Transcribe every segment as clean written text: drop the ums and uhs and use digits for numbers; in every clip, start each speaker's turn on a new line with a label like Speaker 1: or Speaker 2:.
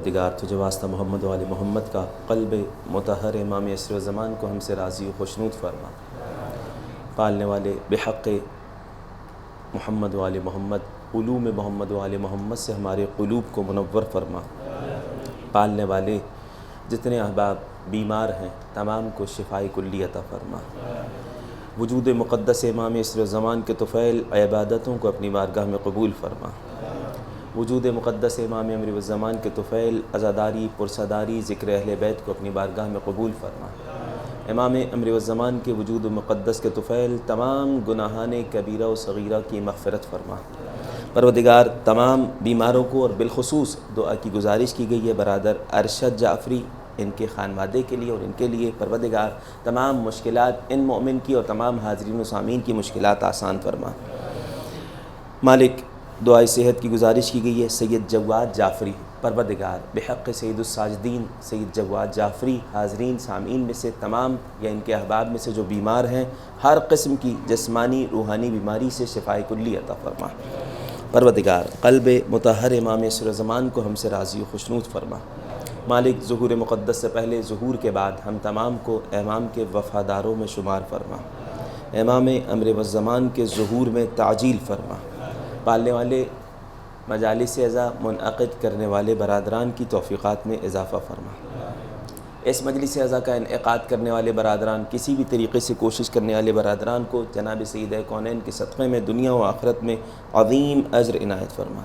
Speaker 1: پروردگار تجھے واسطہ محمد و آل محمد کا قلب مطہر امام عصر و زمان کو ہم سے راضی و خوشنود فرما۔ پالنے والے بحق محمد و آل محمد علوم محمد و آل محمد سے ہمارے قلوب کو منور فرما۔ پالنے والے جتنے احباب بیمار ہیں تمام کو شفائے کلی عطا فرما۔ وجود مقدس امام عصر و زمان کے طفیل عبادتوں کو اپنی بارگاہ میں قبول فرما۔ وجود مقدس امام امر الزمان کے طفیل عزاداری پرسداری ذکر اہل بیت کو اپنی بارگاہ میں قبول فرما۔ امام امر الزمان کے وجود مقدس کے طفیل تمام گناہان کبیرہ و صغیرہ کی مغفرت فرما۔ پروردگار تمام بیماروں کو اور بالخصوص دعا کی گزارش کی گئی ہے برادر ارشد جعفری ان کے خانوادے کے لیے اور ان کے لیے، پروردگار تمام مشکلات ان مومن کی اور تمام حاضرین و سامعین کی مشکلات آسان فرما۔ مالک دعائے صحت کی گزارش کی گئی ہے سید جواد جعفری، پروردگار بحق سید الساجدین سید جواد جعفری حاضرین سامعین میں سے تمام یا ان کے احباب میں سے جو بیمار ہیں ہر قسم کی جسمانی روحانی بیماری سے شفائے کلی عطا فرما۔ پروردگار قلب مطہر امام عصر و زمان کو ہم سے راضی و خوشنود فرما۔ مالک ظہور مقدس سے پہلے ظہور کے بعد ہم تمام کو امام کے وفاداروں میں شمار فرما۔ امام امر الزمان کے ظہور میں تعجیل فرما۔ پالنے والے مجالس اعزا منعقد کرنے والے برادران کی توفیقات میں اضافہ فرما۔ اس مجلس اعزا کا انعقاد کرنے والے برادران کسی بھی طریقے سے کوشش کرنے والے برادران کو جناب سید کونین کے صدقے میں دنیا و آخرت میں عظیم اجر عنایت فرما۔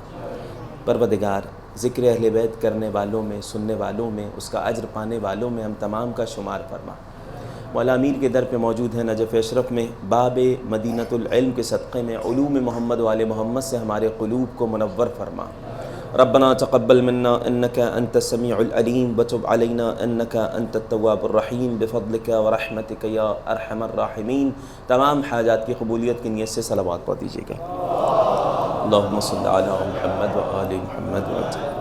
Speaker 1: پروردگار ذکر اہل بیت کرنے والوں میں سننے والوں میں اس کا اجر پانے والوں میں ہم تمام کا شمار فرما۔ مولا امیر کے در پہ موجود ہیں نجف اشرف میں باب مدینۃ العلم کے صدقے میں علوم محمد و آل محمد سے ہمارے قلوب کو منور فرما۔ ربنا تقبل منا انك انت السميع العليم وتب علينا انك انت التواب الرحيم بفضلك ورحمتك يا ارحم الراحمين۔ تمام حاجات کی قبولیت کی نیت سے صلوات پڑھ دیجیے گا۔ اللهم صل على محمد وآل محمد وسلم۔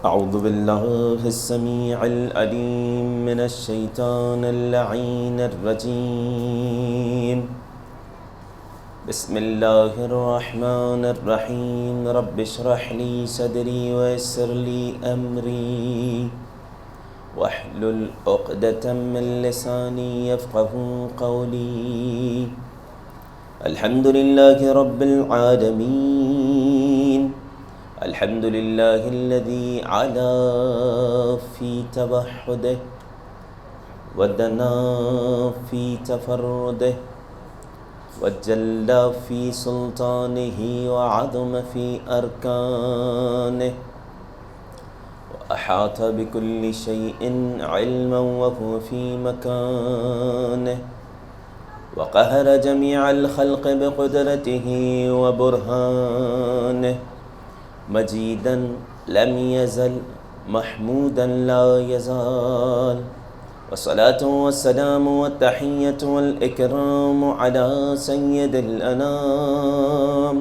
Speaker 1: اعوذ باللہ السمیع العلیم من الشیطان اللعین الرجیم۔ بسم اللہ الرحمن الرحیم۔ رب اشرح لی صدری ویسر لی امری واحلل عقدۃ من لسانی یفقہوا قولی۔ الحمد للہ رب العالمین۔ الحمد للہ الذی علا فی توحدہ ودنا فی تفردہ وجل فی سلطانہ وعظم فی ارکانہ واحاط بکل شیء علما وهو فی مکانہ وقہر جمیع الخلق بقدرته وبرہانہ مجیدا لم یزل محمودا لا یزال والصلاة والسلام والتحیة والإکرام على سید الانام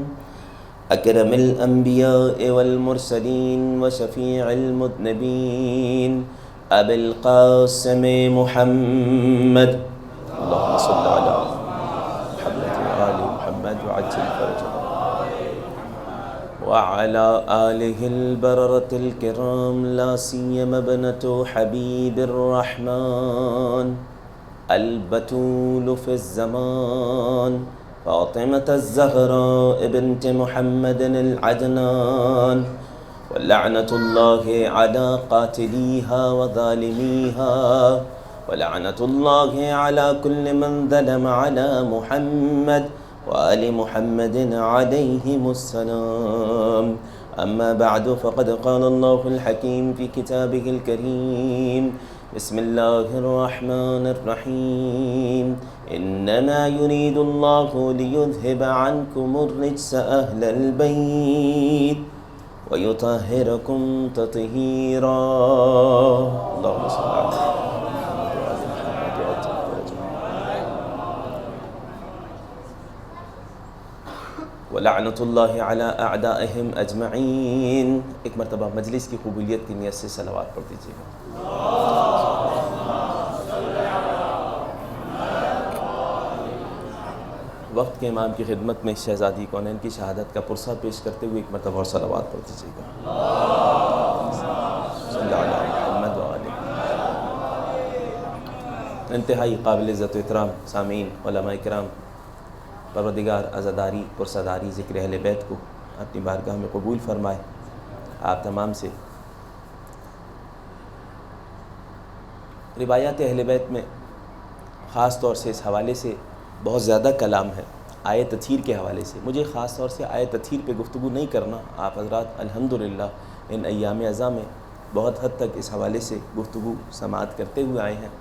Speaker 1: اکرم الانبیاء والمرسلین وشفیع المذنبین ابی القاسم محمد اللهم صل على محمد وآل محمد وعجل فرجهم وعلى آله البررة الكرام لا سيما ابنة حبيب الرحمن البتول في الزمان فاطمة الزهراء بنت محمد العدنان ولعنة الله على قاتليها وظالميها ولعنة الله على كل من ظلم على محمد وآل محمد عليهم السلام۔ أما بعد فقد قال الله الحكيم في كتابه الكريم بسم الله الرحمن الرحيم إنما يريد الله ليذهب عنكم الرجس أهل البيت ويطهركم تطهيرا۔ اللهم صل على وَلَعْنَةُ اللَّهِ عَلَىٰ أَعْدَائِهِمْ أَجْمَعِينَ۔ ایک مرتبہ مجلس کی قبولیت کی نیت سے صلوات پڑھ دیجیے گا۔ وقت کے امام کی خدمت میں شہزادی کونین کی شہادت کا پرسہ پیش کرتے ہوئے ایک مرتبہ اور صلوات پڑھ دیجیے گا۔ انتہائی قابل عزت و احترام سامعین، علماء کرام، پروردگار عزاداری پرسداری ذکر اہل بیت کو اپنی بارگاہ میں قبول فرمائے۔ آپ تمام سے روایات اہل بیت میں خاص طور سے اس حوالے سے بہت زیادہ کلام ہے، آیت تطہیر کے حوالے سے۔ مجھے خاص طور سے آیت تطہیر پہ گفتگو نہیں کرنا، آپ حضرات الحمدللہ ان ایام اعزاء میں بہت حد تک اس حوالے سے گفتگو سماعت کرتے ہوئے آئے ہیں۔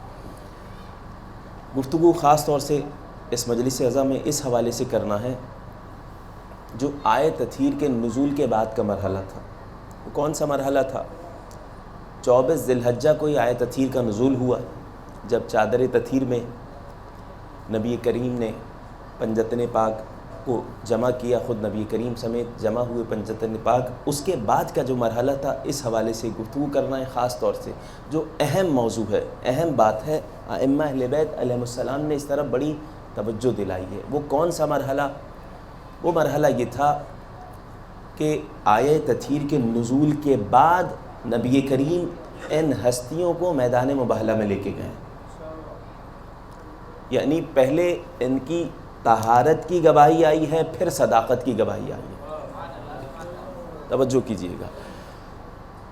Speaker 1: گفتگو خاص طور سے اس مجلس اعزاء میں اس حوالے سے کرنا ہے جو آیت تطہیر کے نزول کے بعد کا مرحلہ تھا۔ وہ کون سا مرحلہ تھا؟ 24 ذی الحجہ کو یہ آیت تطہیر کا نزول ہوا، جب چادر تطہیر میں نبی کریم نے پنجتن پاک کو جمع کیا، خود نبی کریم سمیت جمع ہوئے پنجتن پاک۔ اس کے بعد کا جو مرحلہ تھا، اس حوالے سے گفتگو کرنا ہے خاص طور سے۔ جو اہم موضوع ہے، اہم بات ہے، ائمہ اہل بیت علیہ السلام نے اس طرف بڑی توجہ دلائی ہے۔ وہ کون سا مرحلہ؟ وہ مرحلہ یہ تھا کہ آیت تطہیر کے نزول کے بعد نبی کریم ان ہستیوں کو میدان مباہلہ میں لے کے گئے، یعنی پہلے ان کی طہارت کی گواہی آئی ہے، پھر صداقت کی گواہی آئی ہے۔ توجہ کیجیے گا۔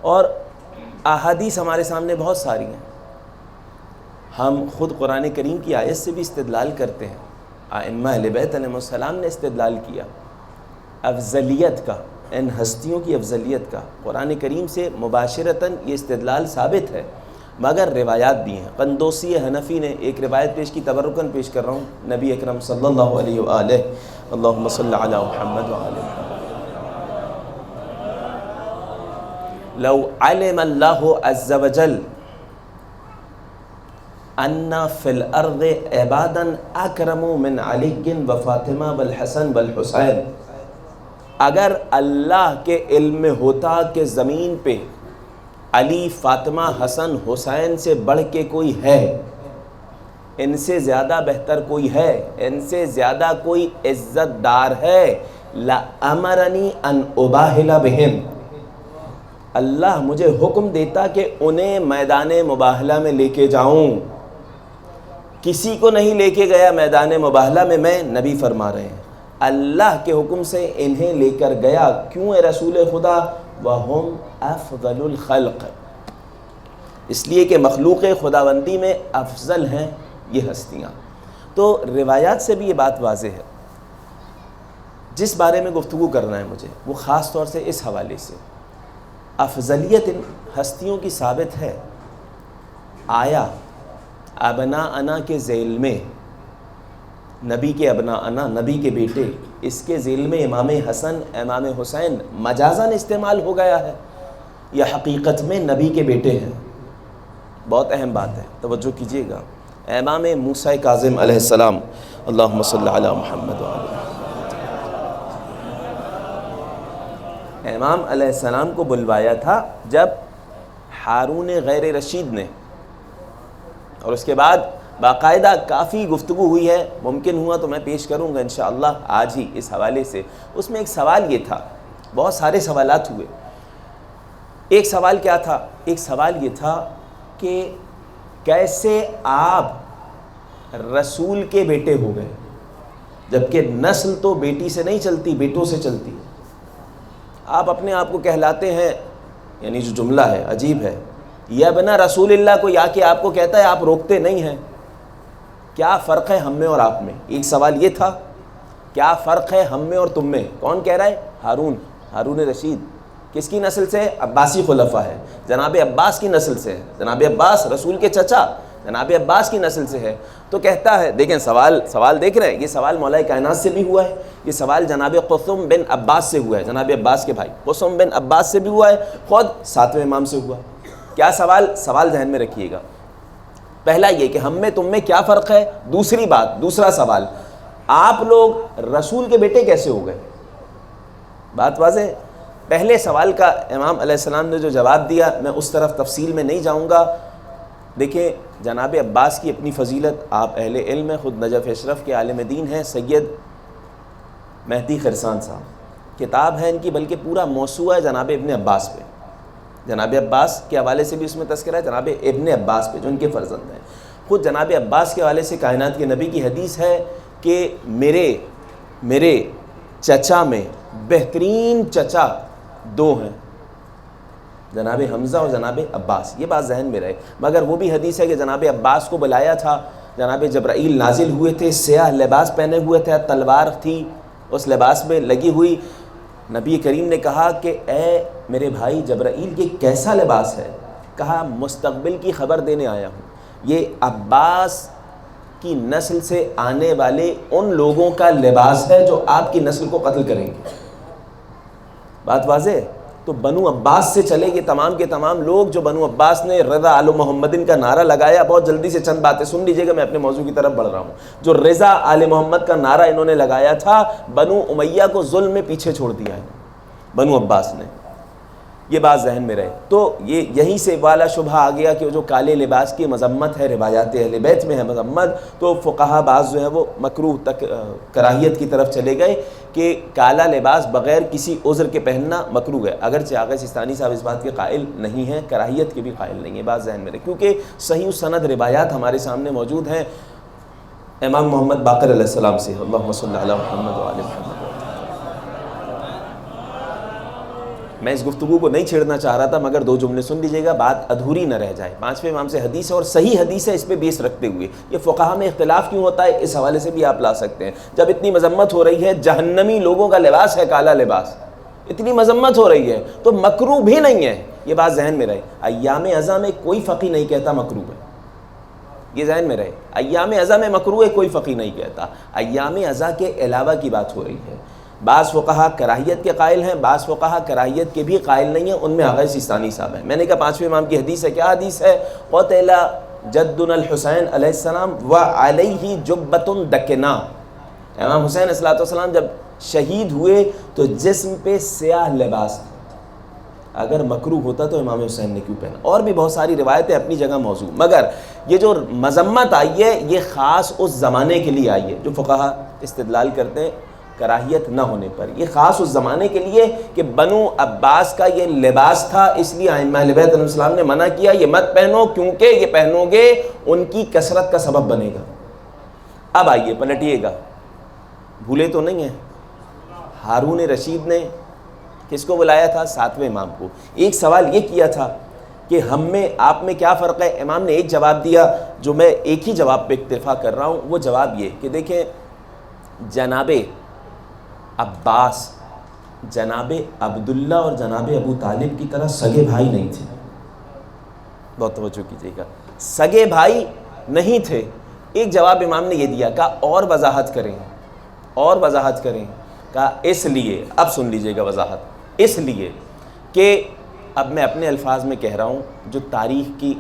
Speaker 1: اور احادیث ہمارے سامنے بہت ساری ہیں، ہم خود قرآن کریم کی آیت سے بھی استدلال کرتے ہیں، ائمہ اہل بیت علیہ السلام نے استدلال کیا افضلیت کا، ان ہستیوں کی افضلیت کا۔ قرآن کریم سے مباشرتاً یہ استدلال ثابت ہے، مگر روایات بھی ہیں۔ قندوسی حنفی نے ایک روایت پیش کی، تبرکاً پیش کر رہا ہوں، نبی اکرم صلی اللہ علیہ وآلہ، اللہم صلی علی محمد وآلہ محمد، لو علم اللہ عز وجل ان فی الارض عبادا اکرم من علی و فاطمہ والحسن والحسین، اگر اللہ کے علم میں ہوتا کہ زمین پہ علی، فاطمہ، حسن، حسین سے بڑھ کے کوئی ہے، ان سے زیادہ بہتر کوئی ہے، ان سے زیادہ کوئی عزت دار ہے، لَأَمَرَنِي أَنْ أُبَاهِلَ بِهِمْ، اللہ مجھے حکم دیتا کہ انہیں میدان مباہلہ میں لے کے جاؤں۔ کسی کو نہیں لے کے گیا میدان مباہلہ میں نبی فرما رہے ہیں، اللہ کے حکم سے انہیں لے کر گیا۔ کیوں اے رسول خدا؟ وَهُمْ أَفْضَلُ الْخَلْقِ، اس لیے کہ مخلوق خداوندی میں افضل ہیں یہ ہستیاں۔ تو روایات سے بھی یہ بات واضح ہے۔ جس بارے میں گفتگو کرنا ہے مجھے، وہ خاص طور سے اس حوالے سے افضلیت ان ہستیوں کی ثابت ہے۔ آیا ابناءنا کے ذیل میں، نبی کے ابناءنا، نبی کے بیٹے، اس کے ذیل میں امام حسن، امام حسین مجازاً استعمال ہو گیا ہے یا حقیقت میں نبی کے بیٹے ہیں؟ بہت اہم بات ہے، توجہ کیجیے گا۔ امام موسیٰ کاظم علیہ السلام، اللہم صلی علی محمد وآلہ، امام علیہ السلام کو بلوایا تھا جب ہارون غیر رشید نے، اور اس کے بعد باقاعدہ کافی گفتگو ہوئی ہے، ممکن ہوا تو میں پیش کروں گا انشاءاللہ آج ہی اس حوالے سے۔ اس میں ایک سوال یہ تھا، بہت سارے سوالات ہوئے۔ ایک سوال کیا تھا؟ ایک سوال یہ تھا کہ کیسے آپ رسول کے بیٹے ہو گئے، جبکہ نسل تو بیٹی سے نہیں چلتی، بیٹوں سے چلتی۔ آپ اپنے آپ کو کہلاتے ہیں، یعنی جو جملہ ہے عجیب ہے، یا ابن رسول اللہ کو یا کہ آپ کو کہتا ہے، آپ روکتے نہیں ہیں۔ کیا فرق ہے ہم میں اور آپ میں؟ ایک سوال یہ تھا، کیا فرق ہے ہم میں اور تم میں؟ کون کہہ رہا ہے؟ ہارون رشید۔ کس کی نسل سے؟ عباسی خلفاء ہے، جناب عباس کی نسل سے ہے، جناب عباس رسول کے چچا جناب عباس کی نسل سے ہے۔ تو کہتا ہے، دیکھیں سوال دیکھ رہے ہیں، یہ سوال مولا کائنات سے بھی ہوا ہے، یہ سوال جناب قسم بن عباس سے ہوا ہے، جناب عباس کے بھائی قسم بن عباس سے بھی ہوا ہے، خود 7ویں امام سے ہوا۔ کیا سوال ذہن میں رکھیے گا۔ پہلا یہ کہ ہم میں تم میں کیا فرق ہے، دوسری بات، دوسرا سوال، آپ لوگ رسول کے بیٹے کیسے ہو گئے؟ بات واضح ہے۔ پہلے سوال کا امام علیہ السلام نے جو جواب دیا، میں اس طرف تفصیل میں نہیں جاؤں گا۔ دیکھیں جناب عباس کی اپنی فضیلت، آپ اہل علم ہیں، خود نجف اشرف کے عالم دین ہیں، سید مہدی خرسان صاحب، کتاب ہے ان کی، بلکہ پورا موسوعہ ہے جناب ابن عباس پہ، جناب عباس کے حوالے سے بھی اس میں تذکرہ ہے، جناب ابن عباس پہ جو ان کے فرزند ہیں۔ خود جناب عباس کے حوالے سے کائنات کے نبی کی حدیث ہے کہ میرے چچا میں بہترین چچا دو ہیں، جناب حمزہ اور جناب عباس. یہ بات ذہن میں رہے. مگر وہ بھی حدیث ہے کہ جناب عباس کو بلایا تھا، جناب جبرائیل نازل ہوئے تھے، سیاہ لباس پہنے ہوئے تھے، تلوار تھی اس لباس میں لگی ہوئی. نبی کریم نے کہا کہ اے میرے بھائی جبرائیل یہ کیسا لباس ہے؟ کہا مستقبل کی خبر دینے آیا ہوں، یہ عباس کی نسل سے آنے والے ان لوگوں کا لباس ہے جو آپ کی نسل کو قتل کریں گے. بات واضح. تو بنو عباس سے چلے گئے تمام کے تمام لوگ جو بنو عباس نے رضا آل محمدin کا نعرہ لگایا. بہت جلدی سے چند باتیں سن لیجئے گا، میں اپنے موضوع کی طرف بڑھ رہا ہوں. جو رضا آل محمد کا نعرہ انہوں نے لگایا تھا، بنو امیہ کو ظلم میں پیچھے چھوڑ دیا ہے بنو عباس نے. یہ بات ذہن میں رہے. تو یہیں سے والا شبہ آ گیا کہ جو کالے لباس کی مذمت ہے، روایات اہل بیت میں ہے مذمت، تو فقہا بعض جو ہے وہ مکروہ تک کراہیت کی طرف چلے گئے کہ کالا لباس بغیر کسی عذر کے پہننا مکروہ ہے. اگرچہ آغا سستانی صاحب اس بات کے قائل نہیں ہیں، کراہیت کے بھی قائل نہیں ہیں. بات ذہن میں رہے کیونکہ صحیح سند روایات ہمارے سامنے موجود ہیں امام محمد باقر علیہ السلام سے. اللہم صلی علی محمد و آل محمد. میں اس گفتگو کو نہیں چھیڑنا چاہ رہا تھا مگر دو جملے سن لیجئے گا، بات ادھوری نہ رہ جائے. پانچویں امام سے حدیث ہے اور صحیح حدیث ہے، اس پہ بیس رکھتے ہوئے. یہ فقہا میں اختلاف کیوں ہوتا ہے اس حوالے سے بھی آپ لا سکتے ہیں. جب اتنی مذمت ہو رہی ہے، جہنمی لوگوں کا لباس ہے کالا لباس، اتنی مذمت ہو رہی ہے تو مکروہ بھی نہیں ہے. یہ بات ذہن میں رہے. ایام ازاں میں کوئی فقی نہیں کہتا مکروہ ہے، یہ ذہن میں رہے. ایام ازاں میں مکروہ ہے کوئی فقی نہیں کہتا. ایام ازاں کے علاوہ کی بات ہو رہی ہے. بعض فقہا کراہیت کے قائل ہیں، بعض فقہا کراہیت کے بھی قائل نہیں ہیں. ان میں آغا سستانی صاحب ہیں. میں نے کہا پانچویں امام کی حدیث ہے. کیا حدیث ہے؟ قتل جدنا الحسین علیہ السلام وعلیہ جبۃ دکنا. امام حسین علیہ السلام جب شہید ہوئے تو جسم پہ سیاہ لباس تھا. اگر مکروہ ہوتا تو امام حسین نے کیوں پہنا؟ اور بھی بہت ساری روایتیں اپنی جگہ موضوع. مگر یہ جو مذمت آئی ہے یہ خاص اس زمانے کے لیے آئی ہے. جو فقہا استدلال کرتے ہیں کراہیت نہ ہونے پر، یہ خاص اس زمانے کے لیے کہ بنو عباس کا یہ لباس تھا، اس لیے ائمہ اہل بیت علیہ السلام نے منع کیا یہ مت پہنو کیونکہ یہ پہنو گے ان کی کثرت کا سبب بنے گا. اب آئیے پلٹیے گا، بھولے تو نہیں ہیں ہارون رشید نے کس کو بلایا تھا؟ ساتویں امام کو. ایک سوال یہ کیا تھا کہ ہم میں آپ میں کیا فرق ہے؟ امام نے ایک جواب دیا جو میں ایک ہی جواب پہ اکتفا کر رہا ہوں. وہ جواب یہ کہ دیکھیں جناب عباس جناب عبداللہ اور جناب ابو طالب کی طرح سگے بھائی نہیں تھے. بہت توجہ کیجیے گا، سگے بھائی نہیں تھے. ایک جواب امام نے یہ دیا، کہا اور وضاحت کریں. کہا اس لیے، اب سن لیجیے گا وضاحت، اس لیے کہ اب میں اپنے الفاظ میں کہہ رہا ہوں جو تاریخ کی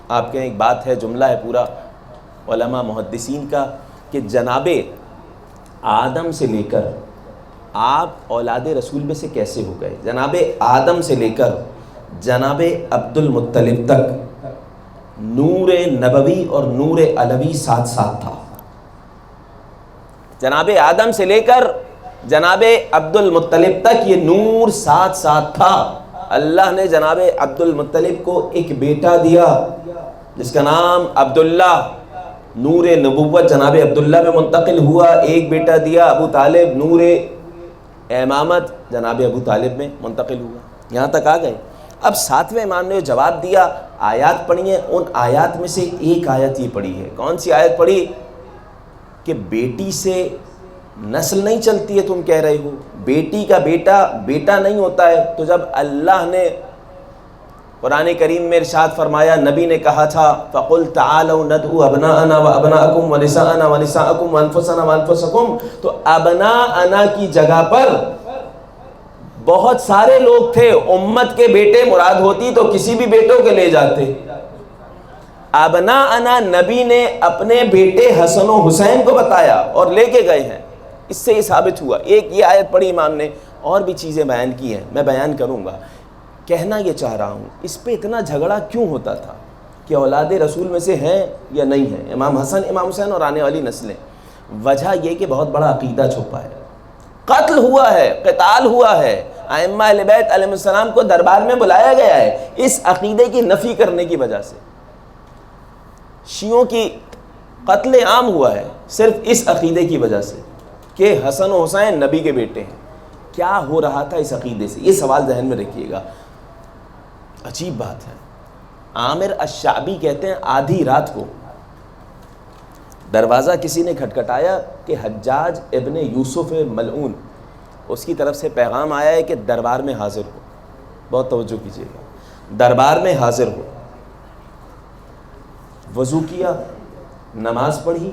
Speaker 1: آپ کے ایک بات ہے، جملہ ہے پورا علماء محدثین کا کہ جناب آدم سے لے کر آپ اولاد رسول میں سے کیسے ہو گئے. جناب آدم سے لے کر جناب عبد المطلب تک نور نبوی اور نور علوی ساتھ ساتھ تھا. جناب آدم سے لے کر جناب عبد المطلب تک یہ نور ساتھ ساتھ تھا. اللہ نے جناب عبد المطلب کو ایک بیٹا دیا جس کا نام عبداللہ، نور نبوت جناب عبداللہ میں منتقل ہوا. ایک بیٹا دیا ابو طالب، نور امامت جناب ابو طالب میں منتقل ہوا. یہاں تک آ گئے. اب ساتویں امام نے جواب دیا، آیات پڑھی ہیں. ان آیات میں سے ایک آیت یہ پڑھی ہے. کون سی آیت پڑھی؟ کہ بیٹی سے نسل نہیں چلتی ہے. تم کہہ رہے ہو بیٹی کا بیٹا بیٹا نہیں ہوتا ہے. تو جب اللہ نے قرآن کریم میں ارشاد فرمایا، نبی نے کہا تھا فَقُلْ تَعَالَوْا نَدْعُوا أَبْنَاءَنَا وَأَبْنَاءَكُمْ وَنِسَاءَنَا وَنِسَاءَكُمْ وَأَنفُسَنَا وَأَنفُسَكُمْ، تو ابناءنا کی جگہ پر بہت سارے لوگ تھے. امت کے بیٹے مراد ہوتی تو کسی بھی بیٹوں کے لے جاتے. ابناءنا نبی نے اپنے بیٹے حسن و حسین کو بتایا اور لے کے گئے ہیں. اس سے یہ ثابت ہوا. ایک یہ آیت پڑھی امام نے، اور بھی چیزیں بیان کی ہیں، میں بیان کروں گا. کہنا یہ چاہ رہا ہوں اس پہ اتنا جھگڑا کیوں ہوتا تھا کہ اولاد رسول میں سے ہیں یا نہیں ہیں امام حسن امام حسین اور آنے والی نسلیں. وجہ یہ کہ بہت بڑا عقیدہ چھپا ہے. قتل ہوا ہے، قتال ہوا ہے. ائمہ اہل بیت علیہ السلام کو دربار میں بلایا گیا ہے اس عقیدے کی نفی کرنے کی وجہ سے. شیعوں کی قتل عام ہوا ہے صرف اس عقیدے کی وجہ سے کہ حسن و حسین نبی کے بیٹے ہیں. کیا ہو رہا تھا اس عقیدے سے؟ یہ سوال ذہن میں رکھیے گا. عجیب بات ہے. عامر الشعبی کہتے ہیں آدھی رات کو دروازہ کسی نے کھٹکھٹایا کہ حجاج ابن یوسف ملعون، اس کی طرف سے پیغام آیا ہے کہ دربار میں حاضر ہو. بہت توجہ کیجیے گا. دربار میں حاضر ہو. وضو کیا، نماز پڑھی،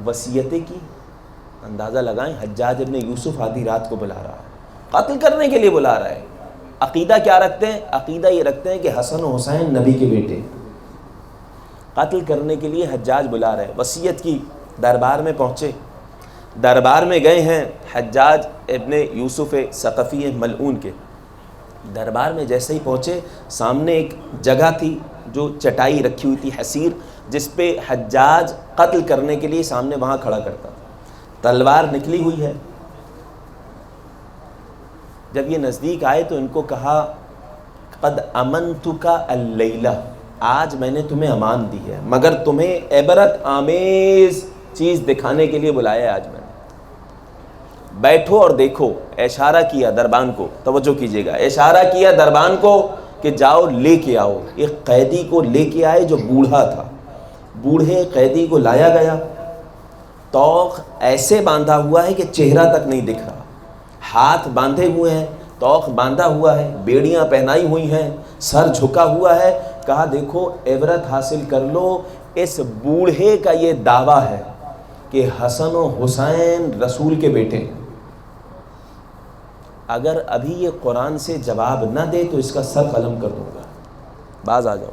Speaker 1: وصیتیں کی. اندازہ لگائیں حجاج ابن یوسف آدھی رات کو بلا رہا ہے، قتل کرنے کے لیے بلا رہا ہے. عقیدہ کیا رکھتے ہیں؟ عقیدہ یہ رکھتے ہیں کہ حسن و حسین نبی کے بیٹے. قتل کرنے کے لیے حجاج بلا رہے. وصیت کی، دربار میں پہنچے. دربار میں گئے ہیں حجاج ابن یوسف ثقفی ملعون کے. دربار میں جیسے ہی پہنچے، سامنے ایک جگہ تھی جو چٹائی رکھی ہوئی تھی حسیر، جس پہ حجاج قتل کرنے کے لیے سامنے وہاں کھڑا کرتا. تلوار نکلی ہوئی ہے. جب یہ نزدیک آئے تو ان کو کہا قد امنتک اللیلہ، آج میں نے تمہیں امان دی ہے، مگر تمہیں عبرت آمیز چیز دکھانے کے لیے بلایا ہے آج میں نے. بیٹھو اور دیکھو. اشارہ کیا دربان کو، توجہ کیجیے گا، اشارہ کیا دربان کو کہ جاؤ لے کے آؤ. ایک قیدی کو لے کے آئے جو بوڑھا تھا. بوڑھے قیدی کو لایا گیا. طوق ایسے باندھا ہوا ہے کہ چہرہ تک نہیں دکھ رہا. ہاتھ باندھے ہوئے ہیں، طوق باندھا ہوا ہے، بیڑیاں پہنائی ہوئی ہیں، سر جھکا ہوا ہے. کہا دیکھو عبرت حاصل کر لو. اس بوڑھے کا یہ دعویٰ ہے کہ حسن و حسین رسول کے بیٹے ہیں. اگر ابھی یہ قرآن سے جواب نہ دے تو اس کا سر قلم کر دوں گا. باز آ جاؤ.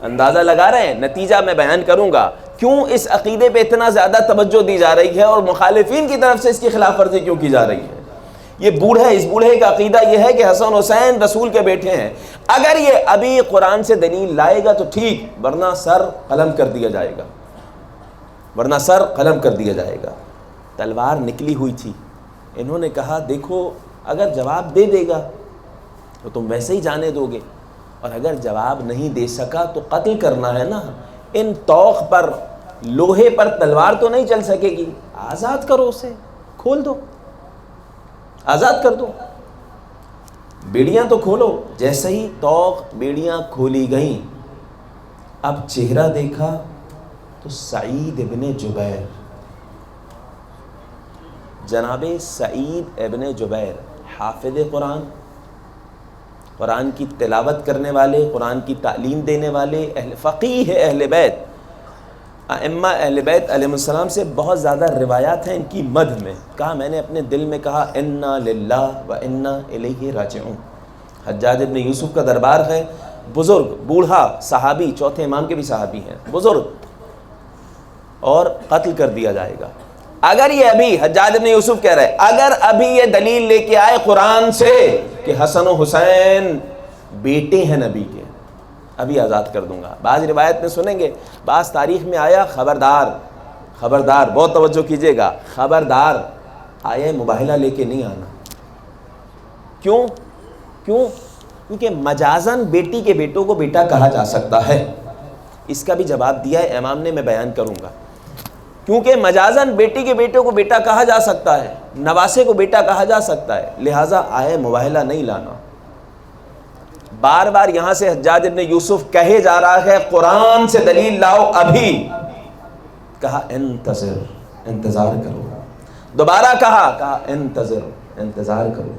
Speaker 1: اندازہ لگا رہے ہیں؟ نتیجہ میں بیان کروں گا کیوں اس عقیدے پہ اتنا زیادہ توجہ دی جا رہی ہے اور مخالفین کی طرف سے اس کی خلاف ورزی کیوں کی جا رہی ہے. یہ بوڑھا، اس بوڑھے کا عقیدہ یہ ہے کہ حسن حسین رسول کے بیٹے ہیں. اگر یہ ابھی قرآن سے دلیل لائے گا تو ٹھیک، ورنہ سر قلم کر دیا جائے گا. ورنہ سر قلم کر دیا جائے گا. تلوار نکلی ہوئی تھی. انہوں نے کہا دیکھو اگر جواب دے دے گا تو تم ویسے ہی جانے دو گے، اور اگر جواب نہیں دے سکا تو قتل کرنا ہے نا. ان طوق پر، لوہے پر تلوار تو نہیں چل سکے گی. آزاد کرو اسے، کھول دو، آزاد کر دو. بیڑیاں تو کھولو. جیسے ہی طوق بیڑیاں کھولی گئیں، اب چہرہ دیکھا تو سعید ابن جبیر، جناب سعید ابن جبیر، حافظ قرآن، قرآن کی تلاوت کرنے والے، قرآن کی تعلیم دینے والے، فقیہ اہل بیت. ائمہ اہل بیت علیہ السلام سے بہت زیادہ روایات ہیں ان کی مدح میں. کہا میں نے اپنے دل میں کہا انا للہ و انا الیہ راجعون. حجاج ابن یوسف کا دربار ہے، بزرگ، بوڑھا صحابی، چوتھے امام کے بھی صحابی ہیں، بزرگ، اور قتل کر دیا جائے گا. اگر یہ ابھی، حجاج ابن یوسف کہہ رہے اگر ابھی یہ دلیل لے کے آئے قرآن سے کہ حسن و حسین بیٹے ہیں نبی کے، ابھی آزاد کر دوں گا. بعض روایت میں سنیں گے، بعض تاریخ میں آیا خبردار، خبردار، بہت توجہ کیجیے گا، خبردار، آیا مباہلہ لے کے نہیں آنا. کیوں؟ کیونکہ مجازن بیٹی کے بیٹوں کو بیٹا کہا جا سکتا ہے. اس کا بھی جواب دیا ہے امام نے، میں بیان کروں گا. کیونکہ مجازن بیٹی کے بیٹوں کو بیٹا کہا جا سکتا ہے، نواسے کو بیٹا کہا جا سکتا ہے، لہٰذا آئے مباہلہ نہیں لانا. بار بار یہاں سے حجاج ابن یوسف کہے جا رہا ہے قرآن سے دلیل لاؤ ابھی. کہا انتظر، انتظار کرو. دوبارہ کہا انتظر، انتظار کرو.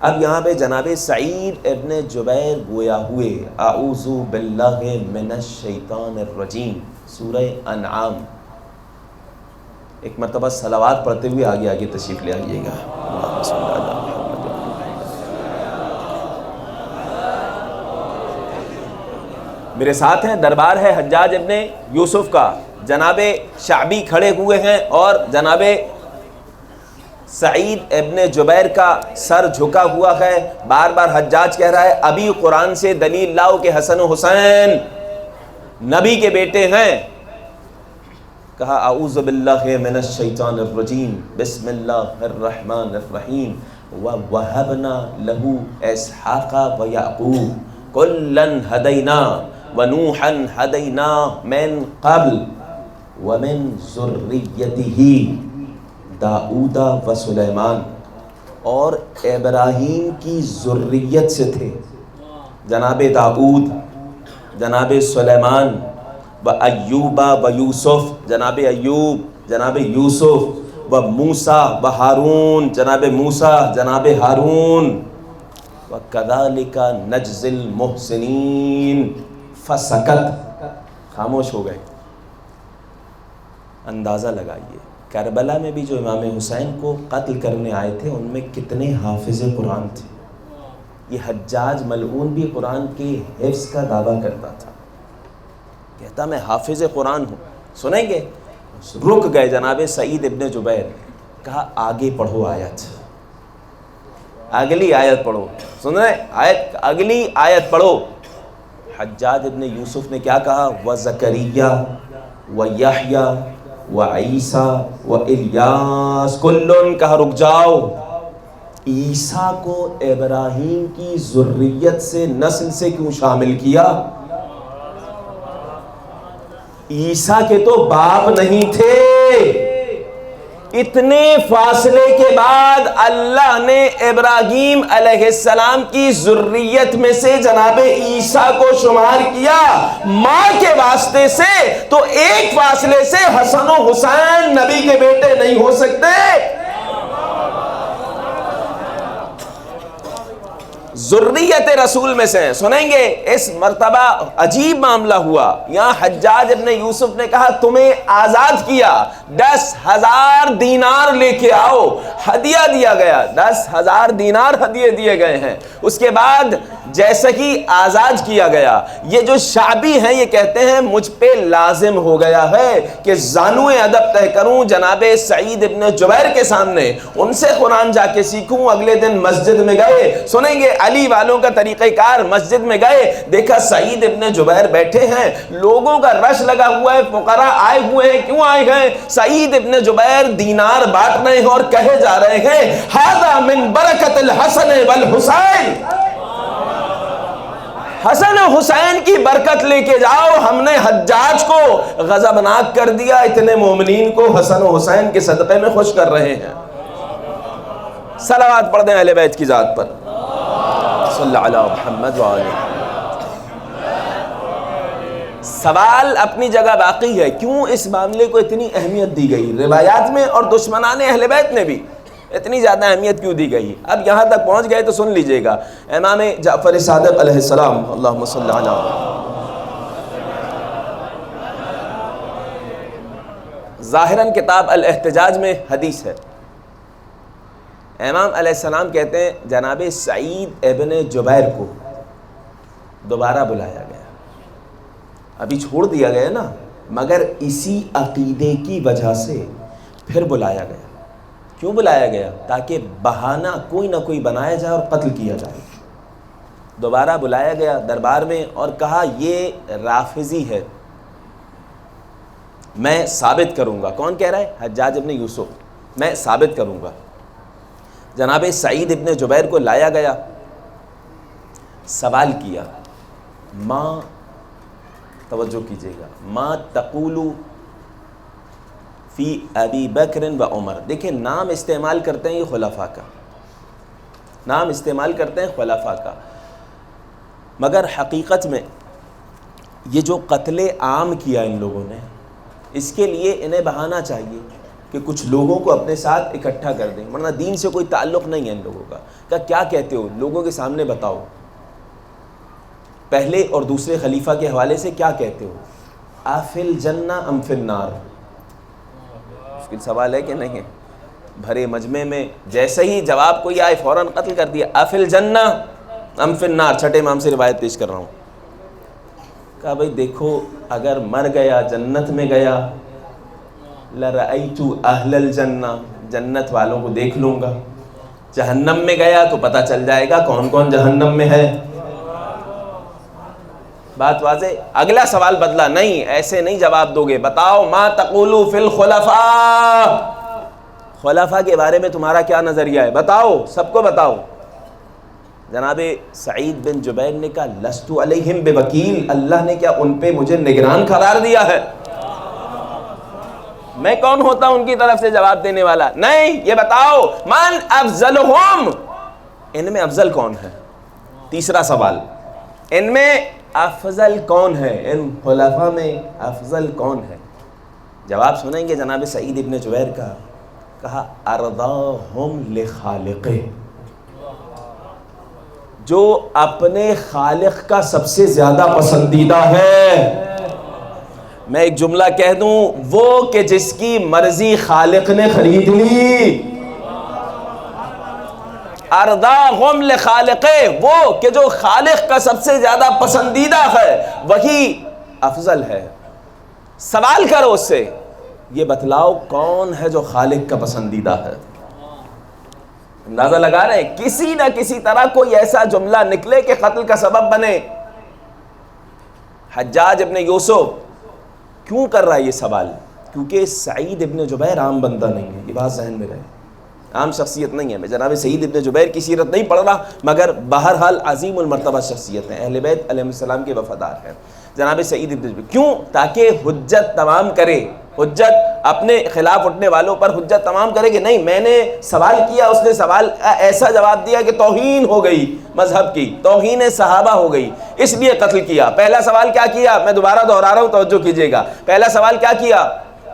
Speaker 1: اب یہاں پہ جناب سعید ابن جبیر گویا ہوئے اعوذ باللہ من الشیطان الرجیم، سورہ انعام. ایک مرتبہ صلوات پڑھتے ہوئے آگے تشریف لے آئیے گا. اللہم صلی اللہ علیہ وسلم. میرے ساتھ ہیں، دربار ہے حجاج ابن یوسف کا، جناب شعبی کھڑے ہوئے ہیں اور جناب سعید ابن جبیر کا سر جھکا ہوا ہے. بار بار حجاج کہہ رہا ہے ابھی قرآن سے دلیل لاؤ کہ حسن و حسین نبی کے بیٹے ہیں. کہا اعوذ باللہ من الشیطان الرجیم، بسم اللہ الرحمن الرحیم، وَوَهَبْنَا لَهُ إِسْحَاقَ وَيَعْقُوبَ كُلًّا هَدَيْنَا وَنُوحًا هَدَيْنَاهُ مِن قَبْلُ وَمِن ذُرِّيَّتِهِ داؤد و سلیمان، اور ابراہیم کی ذریت سے تھے جناب داؤد، جناب سلیمان، و ایوب و یوسف، جناب ایوب، جناب یوسف، و موسیٰ و ہارون، جناب موسیٰ، جناب ہارون، وَكَذَلِكَ نَجْزِي الْمُحْسِنِينَ فَسَكَتَ، خاموش ہو گئے۔ اندازہ لگائیے کربلا میں بھی جو امام حسین کو قتل کرنے آئے تھے ان میں کتنے حافظ قرآن تھے۔ یہ حجاج ملعون بھی قرآن کے حفظ کا دعویٰ کرتا تھا، کہتا میں حافظ قرآن ہوں۔ سنیں گے؟ رک گئے جناب سعید ابن جبیر، کہا آگے پڑھو آیت، اگلی آیت پڑھو، سن رہے آیت، اگلی آیت پڑھو۔ حجاج ابن یوسف نے کیا کہا؟ وَزَكَرِيَّا وَيَحْيَا وَعِيسَىٰ وَإِلْيَاسَ کلن، کہا رک جاؤ۔ عیسیٰ کو ابراہیم کی ذریت سے، نسل سے کیوں شامل کیا؟ عیسیٰ کے تو باپ نہیں تھے۔ اتنے فاصلے کے بعد اللہ نے ابراہیم علیہ السلام کی ذریت میں سے جناب عیسیٰ کو شمار کیا ماں کے واسطے سے، تو ایک فاصلے سے حسن و حسین نبی کے بیٹے نہیں ہو سکتے؟ ذریت رسول میں سے ہیں۔ سنیں گے اس مرتبہ عجیب معاملہ ہوا، یہاں حجاج ابن یوسف نے کہا تمہیں آزاد کیا، 10,000 دینار لے کے آؤ، ہدیہ دیا گیا، 10,000 دینار ہدیے دیے گئے ہیں۔ اس کے بعد جیسا کہ آزاد کیا گیا، یہ جو شعبی ہیں یہ کہتے ہیں مجھ پہ لازم ہو گیا ہے کہ زانو ادب طے کروں جناب سعید ابن جبیر کے سامنے، ان سے قرآن جا کے سیکھوں۔ اگلے دن مسجد میں گئے، سنیں گے علی والوں کا طریقہ کار، مسجد میں گئے، دیکھا سعید ابن جبیر بیٹھے ہیں، لوگوں کا رش لگا ہوا ہے، فقراء آئے ہوئے ہیں۔ کیوں آئے ہیں؟ سعید ابن جبیر دینار بانٹ رہے ہیں اور کہے جا رہے ہیں ھذا من برکت الحسن والحسین، حسن و حسین کی برکت لے کے جاؤ، ہم نے حجاج کو غضبناک کر دیا، اتنے مومنین کو حسن و حسین کے صدقے میں خوش کر رہے ہیں۔ صلوات پڑھ دیں اہل بیت کی ذات پر، صلی اللہ علی محمد وآلہ۔ سوال اپنی جگہ باقی ہے، کیوں اس معاملے کو اتنی اہمیت دی گئی؟ روایات میں اور دشمنان اہل بیت نے بھی اتنی زیادہ اہمیت کیوں دی گئی؟ اب یہاں تک پہنچ گئے تو سن لیجئے گا۔ امام جعفر صادق علیہ السلام، اللہم صلی علی، ظاہراً کتاب الاحتجاج میں حدیث ہے، امام علیہ السلام کہتے ہیں جناب سعید ابن جبیر کو دوبارہ بلایا گیا، ابھی چھوڑ دیا گیا نا، مگر اسی عقیدے کی وجہ سے پھر بلایا گیا۔ کیوں بلایا گیا؟ تاکہ بہانہ کوئی نہ کوئی بنایا جائے اور قتل کیا جائے۔ دوبارہ بلایا گیا دربار میں اور کہا یہ رافضی ہے، میں ثابت کروں گا۔ کون کہہ رہا ہے؟ حجاج ابن یوسف، میں ثابت کروں گا۔ جناب سعید ابن جبیر کو لایا گیا، سوال کیا، ماں، توجہ کیجئے گا، ماں تقول فی ابی بکر و عمر، دیکھیں نام استعمال کرتے ہیں یہ خلفاء کا، نام استعمال کرتے ہیں خلفاء کا، مگر حقیقت میں یہ جو قتل عام کیا ان لوگوں نے، اس کے لیے انہیں بہانہ چاہیے کہ کچھ لوگوں کو اپنے ساتھ اکٹھا کر دیں، ورنہ دین سے کوئی تعلق نہیں ہے ان لوگوں کا۔ کیا کہتے ہو؟ لوگوں کے سامنے بتاؤ، پہلے اور دوسرے خلیفہ کے حوالے سے کیا کہتے ہو؟ افی الجنہ ام فی النار؟ مشکل سوال ہے کہ نہیں ہے؟ بھرے مجمع میں جیسے ہی جواب کوئی آئے فوراً قتل کر دیا، افی الجنہ ام فی النار۔ چھٹے امام سے روایت پیش کر رہا ہوں۔ کہا بھئی دیکھو اگر مر گیا جنت میں گیا، لَرَأَيْتُ أَهْلَ الْجَنَّةِ، جنت والوں کو دیکھ لوں گا، جہنم میں گیا تو پتہ چل جائے گا کون کون جہنم میں ہے۔ بات واضح؟ اگلا سوال بدلا، نہیں ایسے نہیں جواب دو گے، بتاؤ ما تقولو فی الخلفاء، خلفاء کے بارے میں تمہارا کیا نظریہ ہے؟ بتاؤ، سب کو بتاؤ۔ جناب سعید بن جبیر نے کہا لست علیہم بوکیل، اللہ نے کیا ان پہ مجھے نگران قرار دیا ہے؟ میں کون ہوتا ہوں ان کی طرف سے جواب دینے والا؟ نہیں، یہ بتاؤ من افضلہم، ان میں افضل کون ہے؟ تیسرا سوال، ان میں افضل کون ہے؟ ان خلفاء میں افضل کون ہے؟ جواب سنیں گے جناب سعید ابن جبیر کا، کہا ارضاہم لخالقہ، جو اپنے خالق کا سب سے زیادہ پسندیدہ ہے۔ میں ایک جملہ کہہ دوں، وہ کہ جس کی مرضی خالق نے خرید لی، ارضاہم لخالقہ، وہ کہ جو خالق کا سب سے زیادہ پسندیدہ ہے وہی افضل ہے۔ سوال کرو اس سے، یہ بتلاؤ کون ہے جو خالق کا پسندیدہ ہے؟ اندازہ لگا رہے ہیں؟ کسی نہ کسی طرح کوئی ایسا جملہ نکلے کہ قتل کا سبب بنے۔ حجاج ابن یوسف کیوں کر رہا ہے یہ سوال؟ کیونکہ سعید ابن جبیر عام بندہ نہیں ہے، یہ بات ذہن میں رہے، عام شخصیت نہیں ہے۔ میں جناب سعید ابن جبیر کی سیرت نہیں پڑھ رہا، مگر بہرحال عظیم المرتبہ شخصیت ہیں، اہل بیت علیہ السلام کے وفادار ہیں جناب سعید ابن جبیر۔ کیوں؟ تاکہ حجت تمام کرے، حجت اپنے خلاف اٹھنے والوں پر حجت تمام کرے کہ نہیں میں نے سوال کیا، اس نے سوال ایسا جواب دیا کہ توہین ہو گئی مذہب کی، توہین صحابہ ہو گئی، اس لیے قتل کیا۔ پہلا سوال کیا کیا؟ میں دوبارہ دہرا رہا ہوں، توجہ کیجیے گا۔ پہلا سوال کیا کیا؟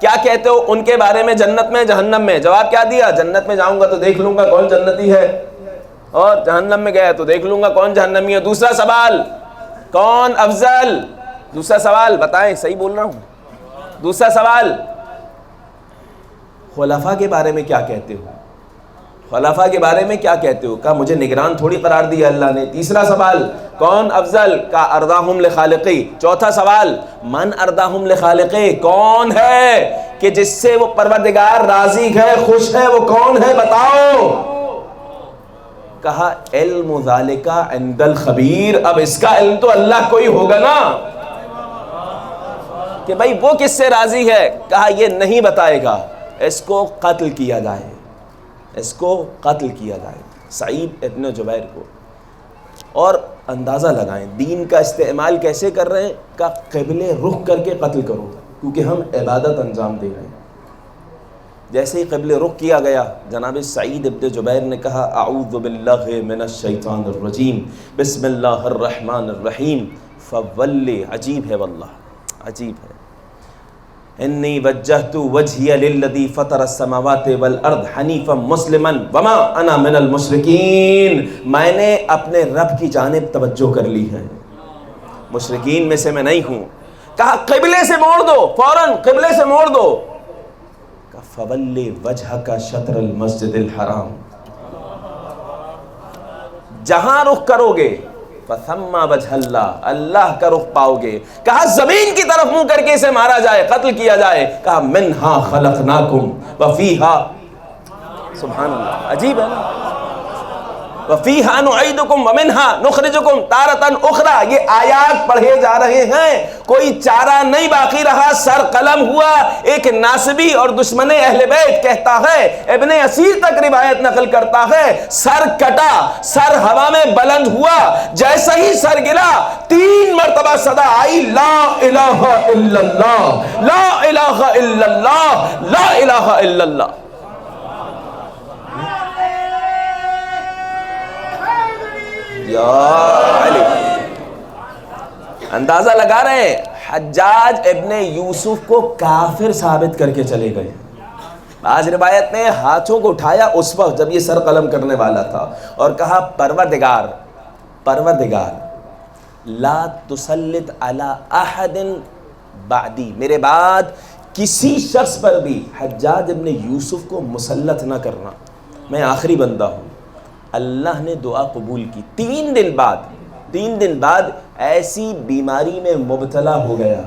Speaker 1: کیا کہتے ہو ان کے بارے میں جنت میں جہنم میں؟ جواب کیا دیا؟ جنت میں جاؤں گا تو دیکھ لوں گا کون جنتی ہے، اور جہنم میں گیا تو دیکھ لوں گا کون جہنمی ہے۔ دوسرا سوال کون افضل؟ دوسرا سوال بتائیں، صحیح بول رہا ہوں؟ دوسرا سوال خلفاء کے بارے میں کیا کہتے ہو؟ خلفاء کے بارے میں کیا کہتے ہو؟ کہا مجھے نگران تھوڑی قرار دیا اللہ نے۔ تیسرا سوال کون افضل؟ کہا ارضاہم لخالقی۔ چوتھا سوال من ارضاہم لخالقی، کون ہے کہ جس سے وہ پروردگار راضی ہے، خوش ہے، وہ کون ہے بتاؤ؟ کہا علم ذالک عند الخبیر، اب اس کا علم تو اللہ کو ہی ہوگا نا کہ بھائی وہ کس سے راضی ہے۔ کہا یہ نہیں بتائے گا، اس کو قتل کیا جائے، اس کو قتل کیا جائے سعید ابن جبیر کو۔ اور اندازہ لگائیں دین کا استعمال کیسے کر رہے ہیں، کہ قبل رخ کر کے قتل کرو، کیونکہ ہم عبادت انجام دے رہے ہیں۔ جیسے ہی قبل رخ کیا گیا، جناب سعید ابن جبیر نے کہا اعوذ باللہ من الشیطان الرجیم بسم اللہ الرحمن الرحیم فولی، عجیب ہے واللہ، عجیب ہے۔ انی وجہت وجہی للذی فطر السماوات والارض حنیفا مسلما وما انا من المشرکین، میں نے اپنے رب کی جانب توجہ کر لی ہے، مشرکین میں سے میں نہیں ہوں۔ کہا قبلے سے موڑ دو، فوراً قبلے سے موڑ دو۔ کہا فولی وجہک شطر المسجد الحرام، جہاں رخ کرو گے فثم وجہ اللہ، اللہ کا رخ پاؤ گے۔ کہا زمین کی طرف منہ کر کے اسے مارا جائے، قتل کیا جائے۔ کہا منہا خلقناکم وفیہا، سبحان اللہ، عجیب ہے نا، وفیہا نعیدکم ومنہا نخرجکم تارۃ اخری۔ یہ آیات پڑھے جا رہے ہیں، کوئی چارہ نہیں باقی رہا، سر قلم ہوا۔ ایک ناصبی اور دشمن اہل بیت کہتا ہے، ابن اسیر تک روایت نقل کرتا ہے، سر کٹا، سر ہوا میں بلند ہوا، جیسا ہی سر گرا 3 مرتبہ صدا آئی لا الہ الا اللہ، لا الہ الا اللہ، لا الہ الا اللہ۔ یا علی، اندازہ لگا رہے ہیں حجاج ابن یوسف کو کافر ثابت کر کے چلے گئے۔ بعض روایت میں ہاتھوں کو اٹھایا اس وقت جب یہ سر قلم کرنے والا تھا، اور کہا پروردگار، پروردگار لا تسلط علی احد بعدی، میرے بعد کسی شخص پر بھی حجاج ابن یوسف کو مسلط نہ کرنا، میں آخری بندہ ہوں۔ اللہ نے دعا قبول کی۔ 3 دن بعد ایسی بیماری میں مبتلا ہو گیا،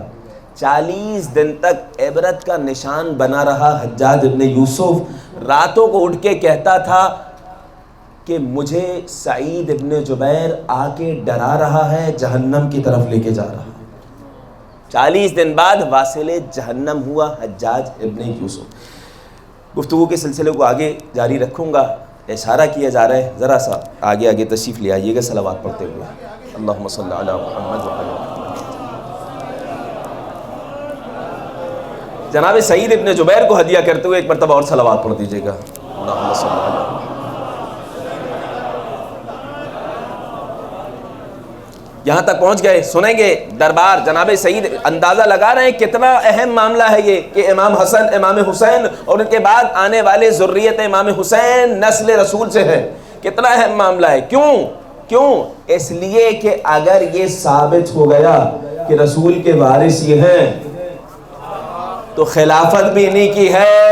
Speaker 1: 40 دن تک عبرت کا نشان بنا رہا حجاج ابن یوسف۔ راتوں کو اٹھ کے کہتا تھا کہ مجھے سعید ابن جبیر آ کے ڈرا رہا ہے، جہنم کی طرف لے کے جا رہا ہے۔ 40 دن بعد واصل جہنم ہوا حجاج ابن یوسف۔ گفتگو کے سلسلے کو آگے جاری رکھوں گا، اشارہ کیا جا رہا ہے، ذرا سا آگے تشریف لے آئیے گا صلوات پڑھتے ہوئے. اللہم صلی علی محمد و علی محمد. جناب سعید ابن جبیر کو ہدیہ کرتے ہوئے ایک مرتبہ اور صلوات پڑھ دیجیے گا. اللہم صلی علی محمد. یہاں تک پہنچ گئے، سنیں گے دربار. جناب سعید اندازہ لگا رہے ہیں کتنا اہم معاملہ ہے یہ کہ امام حسن، امام حسین اور ان کے بعد آنے والے ذریت امام حسین نسل رسول سے ہے. کتنا اہم معاملہ ہے. کیوں؟ اس لیے کہ اگر یہ ثابت ہو گیا کہ رسول کے وارث یہ ہیں تو خلافت بھی انہی کی ہے،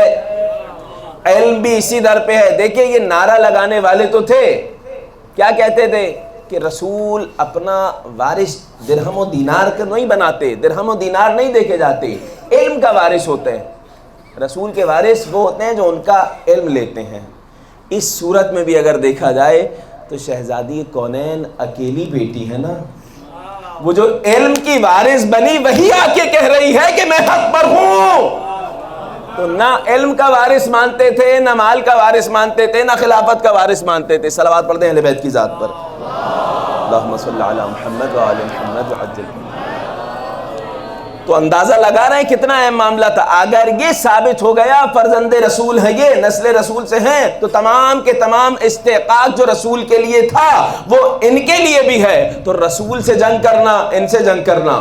Speaker 1: علم بھی اسی در پہ ہے. دیکھیں یہ نعرہ لگانے والے تو تھے، کیا کہتے تھے کہ رسول اپنا وارث درہم و دینار کا نہیں بناتے، درہم و دینار نہیں دیکھے جاتے، علم کا وارث ہوتے ہیں. رسول کے وارث وہ ہوتے ہیں جو ان کا علم لیتے ہیں. اس صورت میں بھی اگر دیکھا جائے تو شہزادی کونین اکیلی بیٹی ہے نا، وہ جو علم کی وارث بنی وہی آ کے کہہ رہی ہے کہ میں حق پر ہوں. تو نہ علم کا وارث مانتے تھے، نہ مال کا وارث مانتے تھے، نہ خلافت کا وارث مانتے تھے. صلوات پڑھتے ہیں اہل بیت کی ذات پر. اللہم صلی علی محمد و علی محمد وعجل. تو اندازہ لگا رہے ہیں کتنا اہم معاملہ تھا. اگر یہ ثابت ہو گیا فرزند رسول ہے، یہ نسل رسول سے ہیں، تو تمام کے تمام استحقاق جو رسول کے لیے تھا وہ ان کے لیے بھی ہے. تو رسول سے جنگ کرنا، ان سے جنگ کرنا،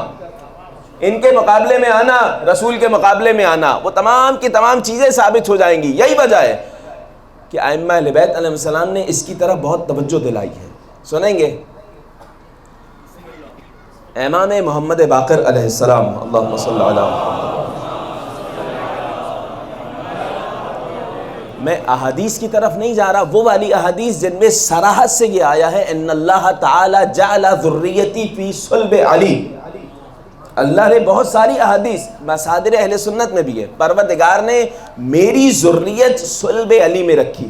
Speaker 1: ان کے مقابلے میں آنا، رسول کے مقابلے میں آنا، وہ تمام کی تمام چیزیں ثابت ہو جائیں گی. یہی وجہ ہے کہ ائمہ اہل بیت علیہ السلام نے اس کی طرف بہت توجہ دلائی ہے. سنیں گے امام محمد باقر علیہ السلام. اللہم صلی علی محمد. میں احادیث کی طرف نہیں جا رہا، وہ والی احادیث جن میں صراحت سے یہ آیا ہے ان اللہ تعالی جعل ذریتی فی صلب علی. اللہ نے بہت ساری احادیث مصادر اہل سنت میں بھی ہے، پروردگار نے میری ذریت صلب علی میں رکھی.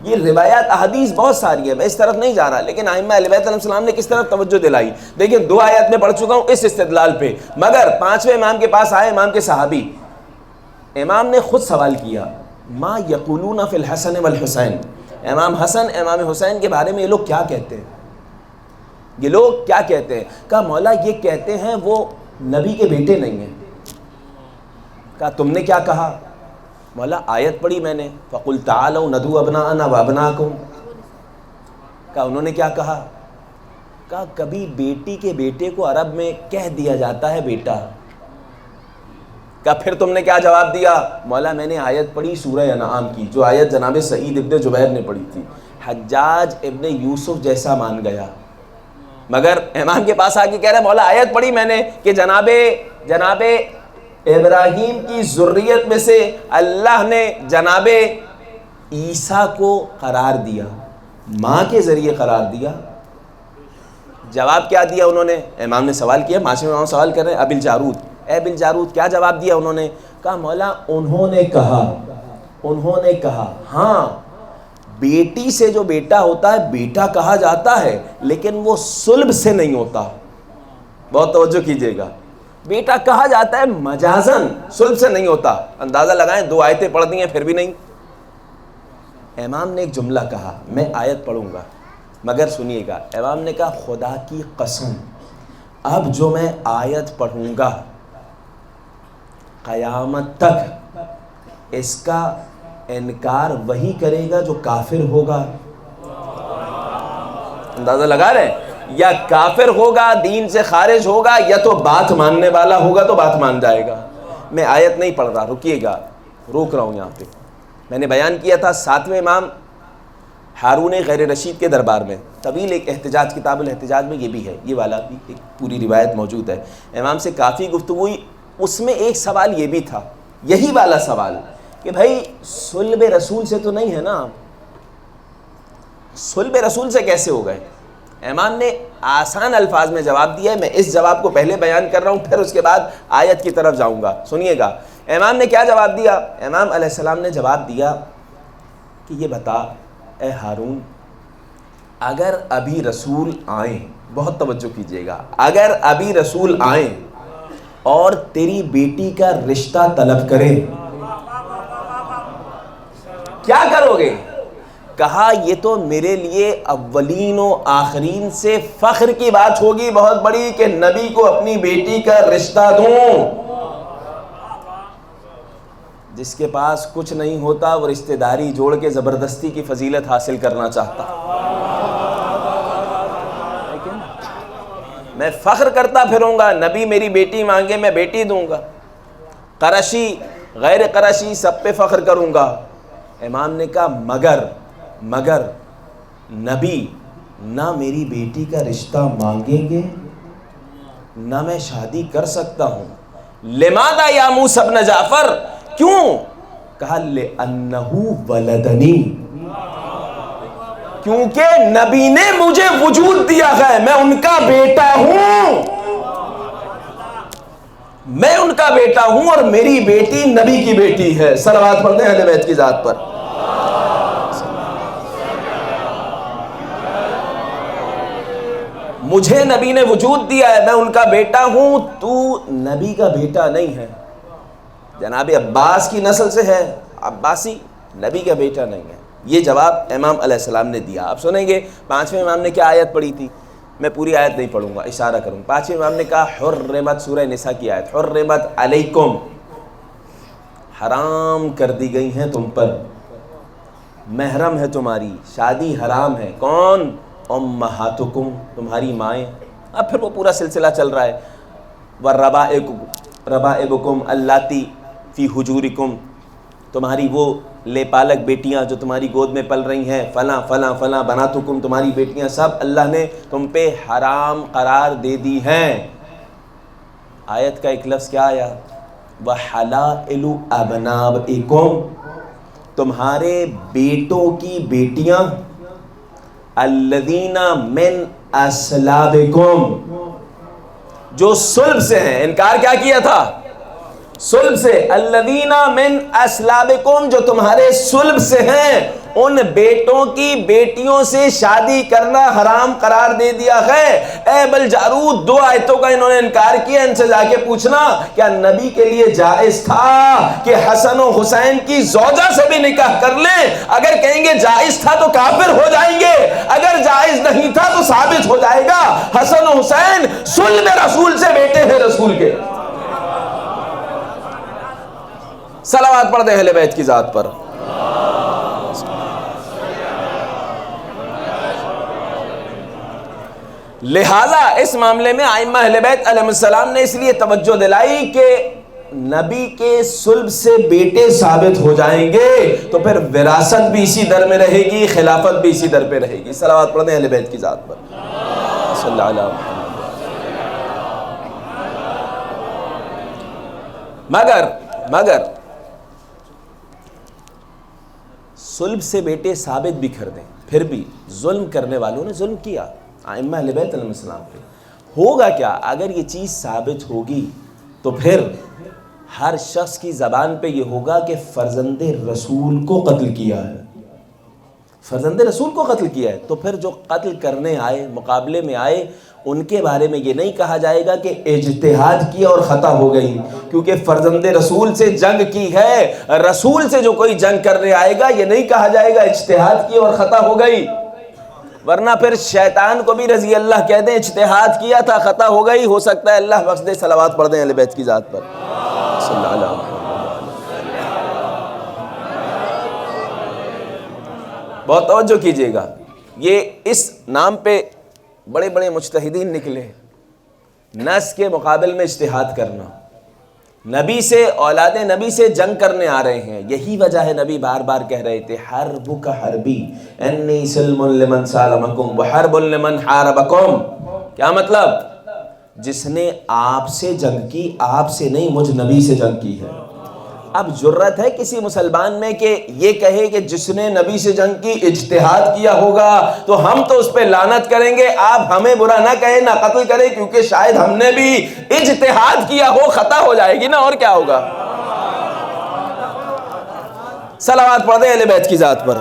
Speaker 1: یہ روایات احادیث بہت ساری ہے، میں اس طرف نہیں جا رہا، لیکن ائمہ اہل بیت علیہ السلام نے کس طرح توجہ دلائی. دیکھیں 2 آیات میں پڑھ چکا ہوں اس استدلال پہ، مگر 5ویں امام کے پاس آئے، امام کے صحابی. امام نے خود سوال کیا ما یقولون فی الحسن والحسین. امام حسن، امام حسین کے بارے میں یہ لوگ کیا کہتے ہیں، یہ لوگ کیا کہتے ہیں؟ کہا مولا یہ کہتے ہیں وہ نبی کے بیٹے نہیں ہیں. کہا تم نے کیا کہا؟ مولا آیت پڑھی میں نے فَقُلْ تَعَالَوْا نَدْعُوا أَبْنَاءَنَا وَأَبْنَاءَكُمْ. کہا انہوں نے کیا کہا؟ کہا کبھی بیٹی کے بیٹے کو عرب میں کہہ دیا جاتا ہے بیٹا. کہا پھر تم نے کیا جواب دیا؟ مولا میں نے آیت پڑھی سورہ انعام کی، جو آیت جناب سعید ابن جبیر نے پڑھی تھی. حجاج ابن یوسف جیسا مان گیا، مگر امام کے پاس آ کے کہہ رہا ہے مولا آیت پڑھی میں نے کہ جناب ابراہیم کی ذریت میں سے اللہ نے جناب عیسیٰ کو قرار دیا، ماں کے ذریعے قرار دیا. جواب کیا دیا انہوں نے؟ امام نے سوال کیا، معاشرے میں امام سوال کر رہے ہیں ابل جارود، اے بل جارود کیا جواب دیا انہوں نے؟ کہا مولا انہوں نے کہا ہاں بیٹی سے جو بیٹا ہوتا ہے بیٹا کہا جاتا ہے، لیکن وہ صلب سے نہیں ہوتا. بہت توجہ کیجئے گا، بیٹا کہا جاتا ہے مجازن، صلب سے نہیں ہوتا. اندازہ لگائیں 2 آیتیں پڑھ دی ہیں پھر بھی نہیں. امام نے ایک جملہ کہا، میں آیت پڑھوں گا مگر سنیے گا. امام نے کہا خدا کی قسم اب جو میں آیت پڑھوں گا قیامت تک اس کا انکار وہی کرے گا جو کافر ہوگا. اندازہ لگا رہے ہیں، یا کافر ہوگا، دین سے خارج ہوگا، یا تو بات ماننے والا ہوگا تو بات مان جائے گا. میں آیت نہیں پڑھ رہا، رکیے گا، روک رہا ہوں یہاں پہ. میں نے بیان کیا تھا 7ویں امام ہارون غیر رشید کے دربار میں طویل ایک احتجاج، کتاب الاحتجاج میں یہ بھی ہے، یہ والا بھی ایک پوری روایت موجود ہے. امام سے کافی گفتگو ہوئی، اس میں ایک سوال یہ بھی تھا، یہی والا سوال کہ بھائی صلب رسول سے تو نہیں ہے نا، صلب رسول سے کیسے ہو گئے؟ امام نے آسان الفاظ میں جواب دیا ہے. میں اس جواب کو پہلے بیان کر رہا ہوں، پھر اس کے بعد آیت کی طرف جاؤں گا. سنیے گا امام نے کیا جواب دیا. امام علیہ السلام نے جواب دیا کہ یہ بتا اے ہارون، اگر ابھی رسول آئیں، بہت توجہ کیجئے گا، اگر ابھی رسول آئیں اور تیری بیٹی کا رشتہ طلب کرے، کیا کرو گے؟ کہا یہ تو میرے لیے اولین و آخرین سے فخر کی بات ہوگی بہت بڑی کہ نبی کو اپنی بیٹی کا رشتہ دوں. جس کے پاس کچھ نہیں ہوتا وہ رشتہ داری جوڑ کے زبردستی کی فضیلت حاصل کرنا چاہتا. میں فخر کرتا پھروں گا, نبی میری بیٹی مانگے میں بیٹی دوں گا, قرشی غیر قرشی سب پہ فخر کروں گا. امام نے کہا مگر نبی نہ میری بیٹی کا رشتہ مانگیں گے نہ میں شادی کر سکتا ہوں. لماذا یا موسیٰ ابن جعفر, کیوں؟ کہا لِأَنَّهُ وَلَدَنِي, کیونکہ نبی نے مجھے وجود دیا ہے, میں ان کا بیٹا ہوں, میں ان کا بیٹا ہوں اور میری بیٹی نبی کی بیٹی ہے. صلوات پڑھتے ہیں اہل بیت کی ذات پر. مجھے نبی نے وجود دیا ہے, میں ان کا بیٹا ہوں, تو نبی کا بیٹا نہیں ہے. جناب عباس کی نسل سے ہے, عباسی, نبی کا بیٹا نہیں ہے. یہ جواب امام علیہ السلام نے دیا. آپ سنیں گے پانچویں امام نے کیا آیت پڑھی تھی, میں پوری آیت نہیں پڑھوں گا, اشارہ کروں. پانچویں امام نے کہا حرمت, سورہ نساء کی آیت, حرمت علیکم, حرام کر دی گئی ہیں تم پر, محرم ہے تمہاری, شادی حرام ہے. کون؟ امہاتکم, تمہاری مائیں. اب پھر وہ پورا سلسلہ چل رہا ہے. ربائبکم اللاتی فی حجورکم, تمہاری وہ لے پالک بیٹیاں جو تمہاری گود میں پل رہی ہیں, فلاں فلاں فلاں بناتکم, تمہاری بیٹیاں سب اللہ نے تم پہ حرام قرار دے دی ہیں. آیت کا ایک لفظ کیا آیا؟ وَحَلَائِلُ أَبْنَائِكُمْ, تمہارے بیٹوں کی بیٹیاں, الذین من اصلابکم, جو صلب سے ہیں. انکار کیا کیا تھا؟ صلب سے. الذین من اصلابکم, جو تمہارے صلب سے ہیں, ان بیٹوں کی بیٹیوں سے شادی کرنا حرام قرار دے دیا ہے. اے بلجارود, دو آیتوں کا انہوں نے انکار کیا. ان سے جا کے پوچھنا کیا نبی کے لیے جائز تھا کہ حسن و حسین کی زوجہ سے بھی نکاح کر لیں؟ اگر کہیں گے جائز تھا تو کافر ہو جائیں گے, اگر جائز نہیں تھا تو ثابت ہو جائے گا حسن و حسین صلب رسول سے بیٹے ہیں رسول کے. صلوات پڑھ دیں اہل بیت کی ذات پر. لہذا اس معاملے میں ائمہ اہل بیت علیہ السلام نے اس لیے توجہ دلائی کہ نبی کے صلب سے بیٹے ثابت ہو جائیں گے تو پھر وراثت بھی اسی در میں رہے گی, خلافت بھی اسی در پہ رہے گی. صلوات پڑھ دیں اہل بیت کی ذات پر. صلی اللہ علیہ وسلم. مگر صلب سے بیٹے ثابت بھی کر دیں, پھر بھی ظلم کرنے والوں نے ظلم کیا ائمہ اہل بیت علیہ السلام پہ. ہوگا کیا اگر یہ چیز ثابت ہوگی تو پھر ہر شخص کی زبان پہ یہ ہوگا کہ فرزند رسول کو قتل کیا ہے, فرزند رسول کو قتل کیا ہے. تو پھر جو قتل کرنے آئے, مقابلے میں آئے, ان کے بارے میں یہ نہیں کہا جائے گا کہ اجتہاد کیا اور خطا ہو گئی, کیونکہ فرزند رسول سے جنگ کی ہے. رسول سے جو کوئی جنگ کرنے آئے گا یہ نہیں کہا جائے گا اجتہاد کیا اور خطا ہو گئی, ورنہ پھر شیطان کو بھی رضی اللہ کہہ دیں اجتہاد کیا تھا خطا ہو گئی, ہو سکتا ہے اللہ بخش دے. صلوات پڑھ دیں اہل بیت کی ذات پر. صلی اللہ علیہ وسلم. بہت توجہ کیجئے گا, یہ اس نام پہ بڑے بڑے مجتہدین نکلے, نس کے مقابل میں اجتہاد کرنا. نبی سے, اولاد نبی سے جنگ کرنے آ رہے ہیں. یہی وجہ ہے نبی بار بار کہہ رہے تھے حربک حربی انی سلم لمن سالمکم وحرب لمن حاربکم. کیا مطلب؟ جس نے آپ سے جنگ کی, آپ سے نہیں, مجھ نبی سے جنگ کی ہے. اب جرت ہے کسی مسلمان میں کہ یہ کہے کہ جس نے نبی سے جنگ کی اجتہاد کیا ہوگا تو ہم تو اس پہ لعنت کریں گے, آپ ہمیں برا نہ کہیں نہ قتل کریں کیونکہ شاید ہم نے بھی اجتہاد کیا ہو, خطا ہو جائے گی نا, اور کیا ہوگا. صلوات پڑھ دیں اہل بیت کی ذات پر.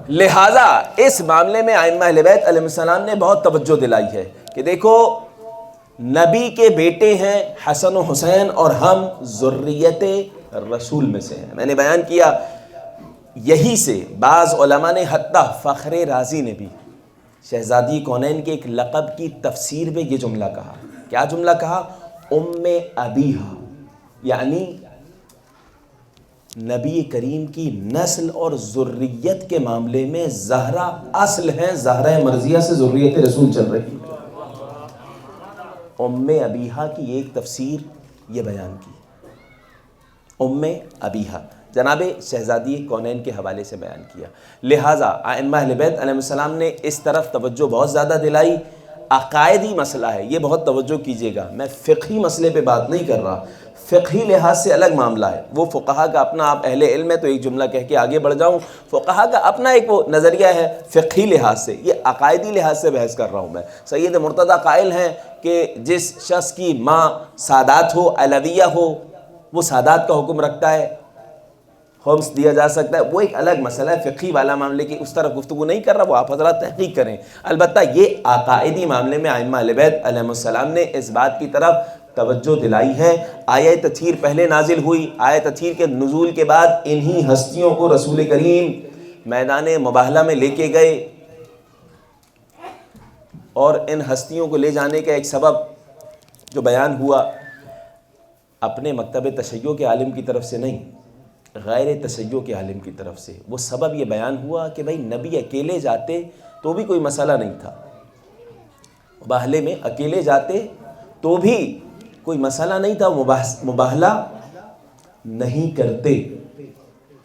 Speaker 1: لہٰذا اس معاملے میں ائمہ اہل بیت علیہ السلام نے بہت توجہ دلائی ہے کہ دیکھو نبی کے بیٹے ہیں حسن و حسین اور ہم ذریت رسول میں سے ہیں۔ میں نے بیان کیا یہی سے بعض علماء نے حتیٰ فخر رازی نے بھی شہزادی کونین کے ایک لقب کی تفسیر میں یہ جملہ کہا۔ کیا جملہ کہا؟ ام ابیہا، یعنی نبی کریم کی نسل اور ذریت کے معاملے میں زہرا اصل ہیں، زہرہ مرضیہ سے ذریت رسول چل رہی ہے۔ ام ابیہا کی ایک تفسیر یہ بیان کی، ام ابیہا جناب شہزادی کونین کے حوالے سے بیان کیا۔ لہٰذا ائمہ اہل بیت علیہ السلام نے اس طرف توجہ بہت زیادہ دلائی۔ عقائدی مسئلہ ہے، یہ بہت توجہ کیجیے گا، میں فقہی مسئلے پہ بات نہیں کر رہا، فقہی لحاظ سے الگ معاملہ ہے، وہ فقہا کا اپنا، آپ اہل علم ہے تو ایک جملہ کہہ کے آگے بڑھ جاؤں، فقہا کا اپنا ایک وہ نظریہ ہے فقہی لحاظ سے، یہ عقائدی لحاظ سے بحث کر رہا ہوں میں۔ سید مرتضیٰ قائل ہیں کہ جس شخص کی ماں سادات ہو، علویہ ہو، وہ سادات کا حکم رکھتا ہے، ہومس دیا جا سکتا ہے، وہ ایک الگ مسئلہ ہے، فقہی والا معاملے کی اس طرف گفتگو نہیں کر رہا، وہ آپ حضرات تحقیق کریں۔ البتہ یہ عقائدی معاملے میں ائمہ اہل بیت علیہ السلام نے اس بات کی طرف توجہ دلائی ہے۔ آیہ تطہیر پہلے نازل ہوئی، آیہ تطہیر کے نزول کے بعد انہی ہستیوں کو رسول کریم میدان مباہلہ میں لے کے گئے، اور ان ہستیوں کو لے جانے کا ایک سبب جو بیان ہوا اپنے مکتب تشیع کے عالم کی طرف سے نہیں، غیر تشیع کے عالم کی طرف سے۔ وہ سبب یہ بیان ہوا کہ بھائی نبی اکیلے جاتے تو بھی کوئی مسئلہ نہیں تھا، مباہلے میں اکیلے جاتے تو بھی کوئی مسئلہ نہیں تھا، مباہلہ نہیں کرتے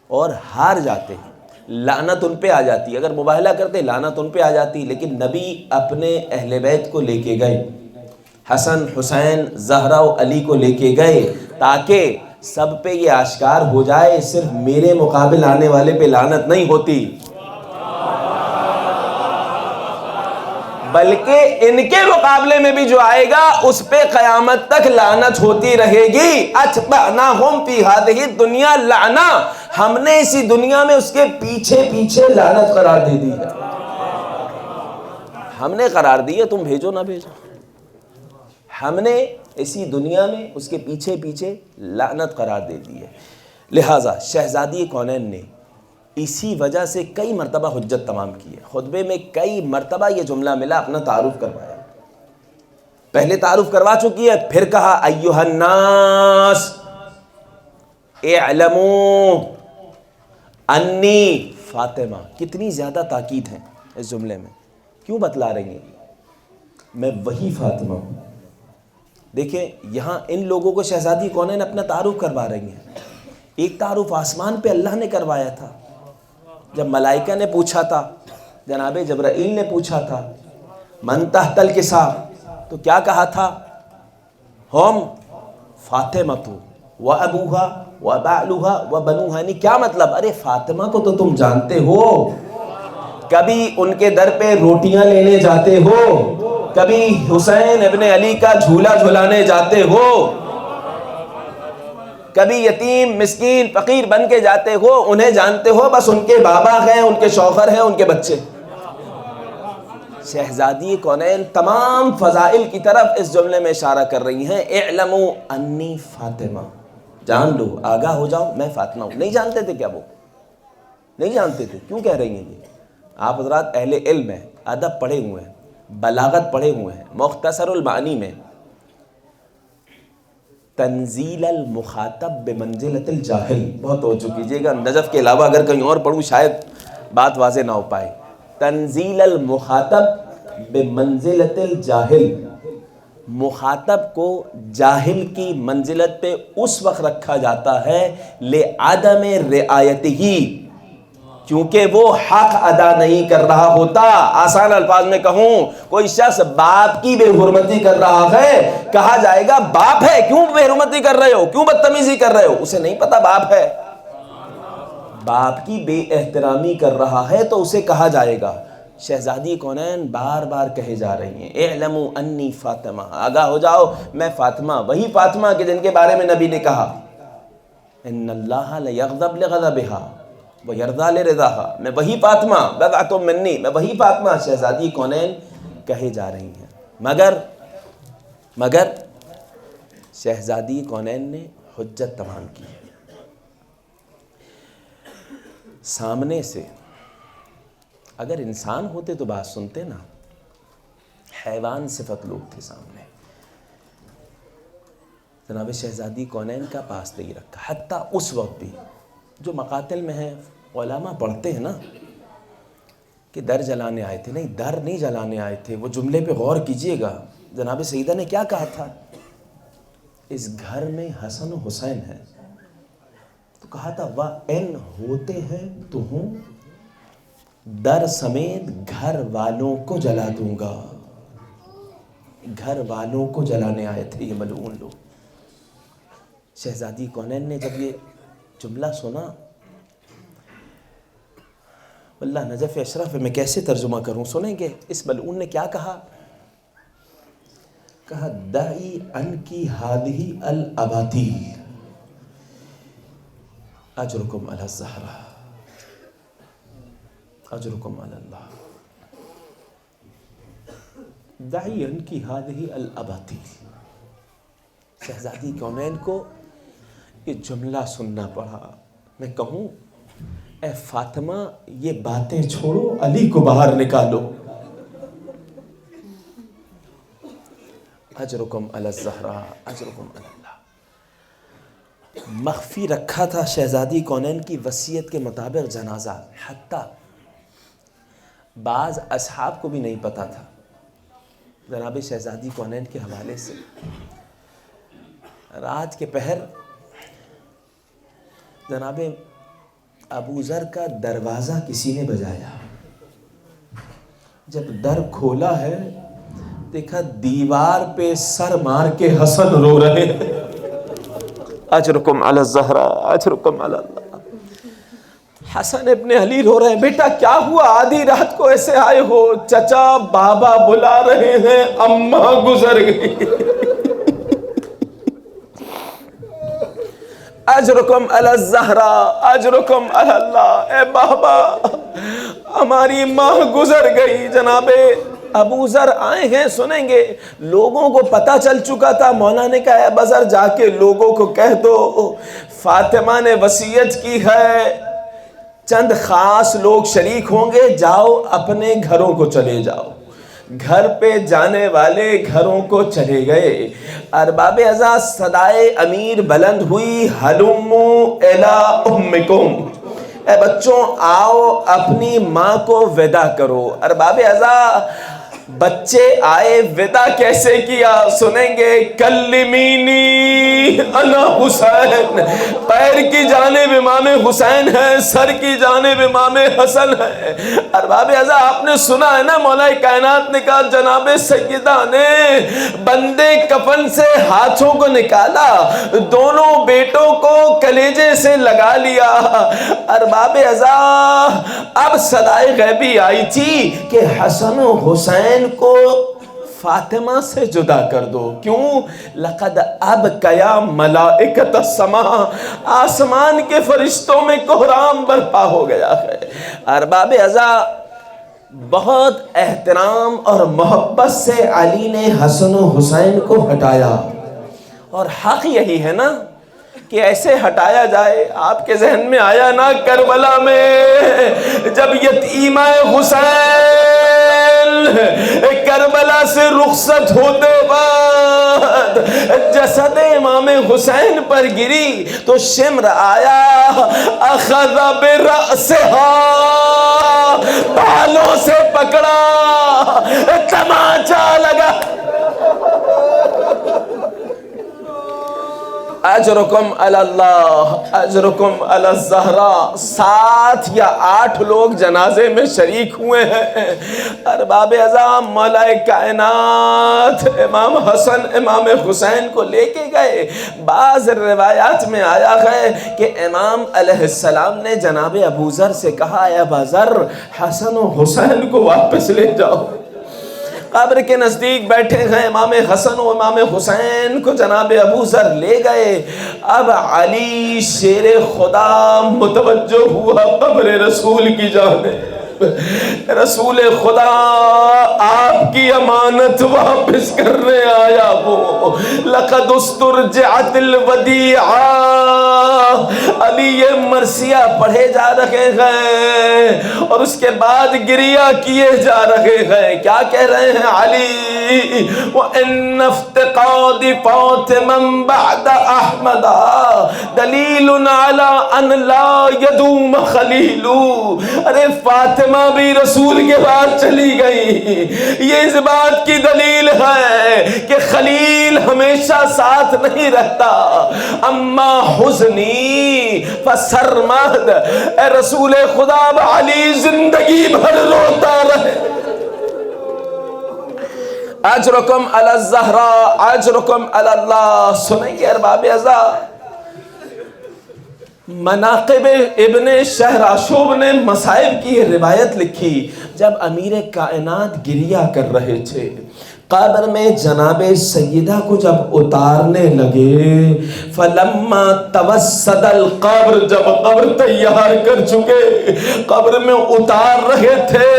Speaker 1: اور ہار جاتے، لعنت ان پہ آ جاتی، اگر مباہلہ کرتے لعنت ان پہ آ جاتی، لیکن نبی اپنے اہل بیت کو لے کے گئے، حسن حسین زہرا و علی کو لے کے گئے تاکہ سب پہ یہ آشکار ہو جائے صرف میرے مقابل آنے والے پہ لعنت نہیں ہوتی، بلکہ ان کے مقابلے میں بھی جو آئے گا اس پہ قیامت تک لعنت ہوتی رہے گی۔ اتبعناہم فی ہذہ الدنیا لعنہ، ہم نے اسی دنیا میں اس کے پیچھے پیچھے لعنت قرار دے دی ہے، ہم نے قرار دی ہے، تم بھیجو نہ بھیجو، ہم نے اسی دنیا میں اس کے پیچھے پیچھے لعنت قرار دے دی ہے۔ لہٰذا شہزادی کونین نے اسی وجہ سے کئی مرتبہ حجت تمام کی ہے، خطبے میں کئی مرتبہ یہ جملہ ملا، اپنا تعارف کروایا، پہلے تعارف کروا چکی ہے، پھر کہا ایھا الناس اعلموا انی فاطمہ۔ کتنی زیادہ تاکید ہے اس جملے میں، کیوں بتلا رہی ہیں میں وہی فاطمہ ہوں۔ دیکھیں یہاں ان لوگوں کو شہزادی کونین اپنا تعارف کروا رہی ہیں۔ ایک تعارف آسمان پہ اللہ نے کروایا تھا، جب ملائکہ نے پوچھا تھا، جناب جبرائیل نے پوچھا تھا من تحت الکسا، تو کیا کہا تھا؟ ہم فاطمہ و ابوہا و بعلہا و بنوہا، یعنی کیا مطلب؟ ارے فاطمہ کو تو تم جانتے ہو، کبھی ان کے در پہ روٹیاں لینے جاتے ہو، کبھی حسین ابن علی کا جھولا جھلانے جاتے ہو، کبھی یتیم مسکین فقیر بن کے جاتے ہو، انہیں جانتے ہو، بس ان کے بابا ہیں، ان کے شوہر ہیں، ان کے بچے۔ شہزادی کونین تمام فضائل کی طرف اس جملے میں اشارہ کر رہی ہیں، اعلموا انی فاطمہ، جان لو، آگاہ ہو جاؤ میں فاطمہ ہوں۔ نہیں جانتے تھے کیا وہ؟ نہیں جانتے تھے، کیوں کہہ رہی ہیں یہ؟ آپ حضرات اہل علم ہیں، ادب پڑھے ہوئے ہیں، بلاغت پڑھے ہوئے ہیں، مختصر المعانی میں تنزیل المخاطب بمنزلۃ الجاہل، بہت توجہ کیجیے گا، نجف کے علاوہ اگر کہیں اور پڑھوں شاید بات واضح نہ ہو پائے۔ تنزیل المخاطب بمنزلۃ الجاہل، مخاطب کو جاہل کی منزلت پہ اس وقت رکھا جاتا ہے لعدم رعایتہ، کیونکہ وہ حق ادا نہیں کر رہا ہوتا۔ آسان الفاظ میں کہوں، کوئی شخص باپ کی بے حرمتی کر رہا ہے، کہا جائے گا باپ ہے کیوں بے حرمتی کر رہے ہو، کیوں بدتمیزی کر رہے ہو؟ اسے نہیں پتا باپ ہے، باپ کی بے احترامی کر رہا ہے تو اسے کہا جائے گا۔ شہزادی کونین بار بار کہے جا رہی ہیں اعلموا انی فاطمہ، آگاہ ہو جاؤ میں فاطمہ، وہی فاطمہ کہ جن کے بارے میں نبی نے کہا ان اللہ لیغضب لغضبہا ویرضی لرضاہا، میں وہی فاطمہ، بضعۃ منی، میں وہی فاطمہ۔ شہزادی کونین کہے جا رہی ہیں، مگر شہزادی کونین نے حجت تمام کی ہے. سامنے سے اگر انسان ہوتے تو بات سنتے نا، حیوان صفت لوگ تھے سامنے. جناب شہزادی کونین کا پاس نہیں رکھا. حتیٰ اس وقت بھی جو مقاتل میں ہیں علماء پڑھتے ہیں نا کہ در جلانے آئے تھے، نہیں، در نہیں جلانے آئے تھے. وہ جملے پہ غور کیجئے گا. جناب سیدہ نے کیا کہا تھا؟ اس گھر میں حسن و حسین ہے تو کہا تھا وَإِنْ ہوتے ہیں تو ہوں، در سمیت گھر والوں کو جلا دوں گا. گھر والوں کو جلانے آئے تھے یہ ملعون لوگ. شہزادی کونین نے جب یہ جملہ سنا، واللہ نجف اشرف میں کیسے ترجمہ کروں، سنیں گے اس ملعون نے کیا کہا؟ کہا دعی عنکی ہادہی الاباطیل اجرکم علی الزہرا اجرکم علی اللہ. دعی عنکی ہادہی الاباطیل. شہزادی کونین کو یہ جملہ سننا پڑا. میں کہوں اے فاطمہ یہ باتیں چھوڑو، علی کو باہر نکالو. اجرکم علی الزہرا اجرکم علی اللہ. مخفی رکھا تھا شہزادی کونین کی وصیت کے مطابق جنازہ. حتیٰ بعض اصحاب کو بھی نہیں پتا تھا. جناب شہزادی کونین کے حوالے سے رات کے پہر جناب ابو ذر کا دروازہ کسی نے بجایا. جب در کھولا ہے دیکھا دیوار پہ سر مار کے حسن رو رہے ہیں. اجرکم علی الزہرا اجرکم علی اللہ. حسن ابن علی رو رہے ہیں. بیٹا کیا ہوا، آدھی رات کو ایسے آئے ہو؟ چچا بابا بلا رہے ہیں، اماں گزر گئی. اجرکم علی الزہرا اجرکم علی اللہ. اے بابا ہماری ماں گزر گئی. جناب ابو ذر آئے ہیں، سنیں گے. لوگوں کو پتہ چل چکا تھا. مولا نے کہا اے ابو ذر جا کے لوگوں کو کہہ دو فاطمہ نے وصیت کی ہے، چند خاص لوگ شریک ہوں گے، جاؤ اپنے گھروں کو چلے جاؤ. گھر پہ جانے والے گھروں کو چلے گئے. ارباب عزا صدائے امیر بلند ہوئی، ہلمو الی امکم. اے بچوں آؤ اپنی ماں کو ودا کرو. ارباب عزا بچے آئے، ودا کیسے کیا سنیں گے. کلمینی انا حسین. پیر کی جانب امام حسین ہے، سر کی جانب امام حسن ہے. ارباب عزا آپ نے سنا ہے نا، مولا کائنات نے کہا جناب سیدہ نے بندے کفن سے ہاتھوں کو نکالا، دونوں بیٹوں کو کلیجے سے لگا لیا. ارباب عزا اب صدائے غیبی آئی تھی کہ حسن و حسین کو فاطمہ سے جدا کر دو. کیوں؟ لقد ابکیا ملائکۃ السماء. آسمان کے فرشتوں میں کوہرام برپا ہو گیا ہے. ارباب عزا بہت احترام اور محبت سے علی نے حسن و حسین کو ہٹایا. اور حق یہی ہے نا کہ ایسے ہٹایا جائے. آپ کے ذہن میں آیا نا کربلا میں جب یتیمہ حسین کربلا سے رخصت ہوتے بعد جسد امام حسین پر گری تو شمر آیا، اخذ برأسها، بالوں سے پکڑا، تماچا لگا. اجرکم علی اللہ اجرکم علی الزہرا. 7 یا 8 لوگ جنازے میں شریک ہوئے ہیں. ارباب عظام مولا کائنات امام حسن امام حسین کو لے کے گئے. بعض روایات میں آیا ہے کہ امام علیہ السلام نے جناب ابو ذر سے کہا اے ابا ذر حسن و حسین کو واپس لے جاؤ. قبر کے نزدیک بیٹھے ہیں امام حسن و امام حسین کو جناب ابو ذر لے گئے. اب علی شیر خدا متوجہ ہوا قبر رسول کی جانب. رسول خدا آپ کی امانت واپس کرنے آیا ہوں. لقد استرجعت الودیعہ. علی یہ مرثیہ پڑھے جا رہے ہیں اور اس کے بعد گریہ کیے جا رہے ہیں. کیا کہہ رہے ہیں علی؟ وَإِنَّ افتقاد فاطمہ بعد احمد دلیل علی ان لا یدوم خلیل. ارے فاطمہ بھی رسول کے بعد چلی گئی، یہ اس بات کی دلیل ہے کہ خلیل ہمیشہ ساتھ نہیں رہتا. اما حزنی فسرمد. اے رسول خدا علی زندگی بھر روتا رہے. اجرکم علی الزہراء اجرکم علی اللہ. سنیں ارباب اعزاز، مناقب ابن شہراشوب نے مصائب کی روایت لکھی. جب امیر کائنات گریہ کر رہے تھے، قبر میں جناب سیدہ کو جب اتارنے لگے، فلما توسد القبر، جب قبر تیار کر چکے قبر میں اتار رہے تھے،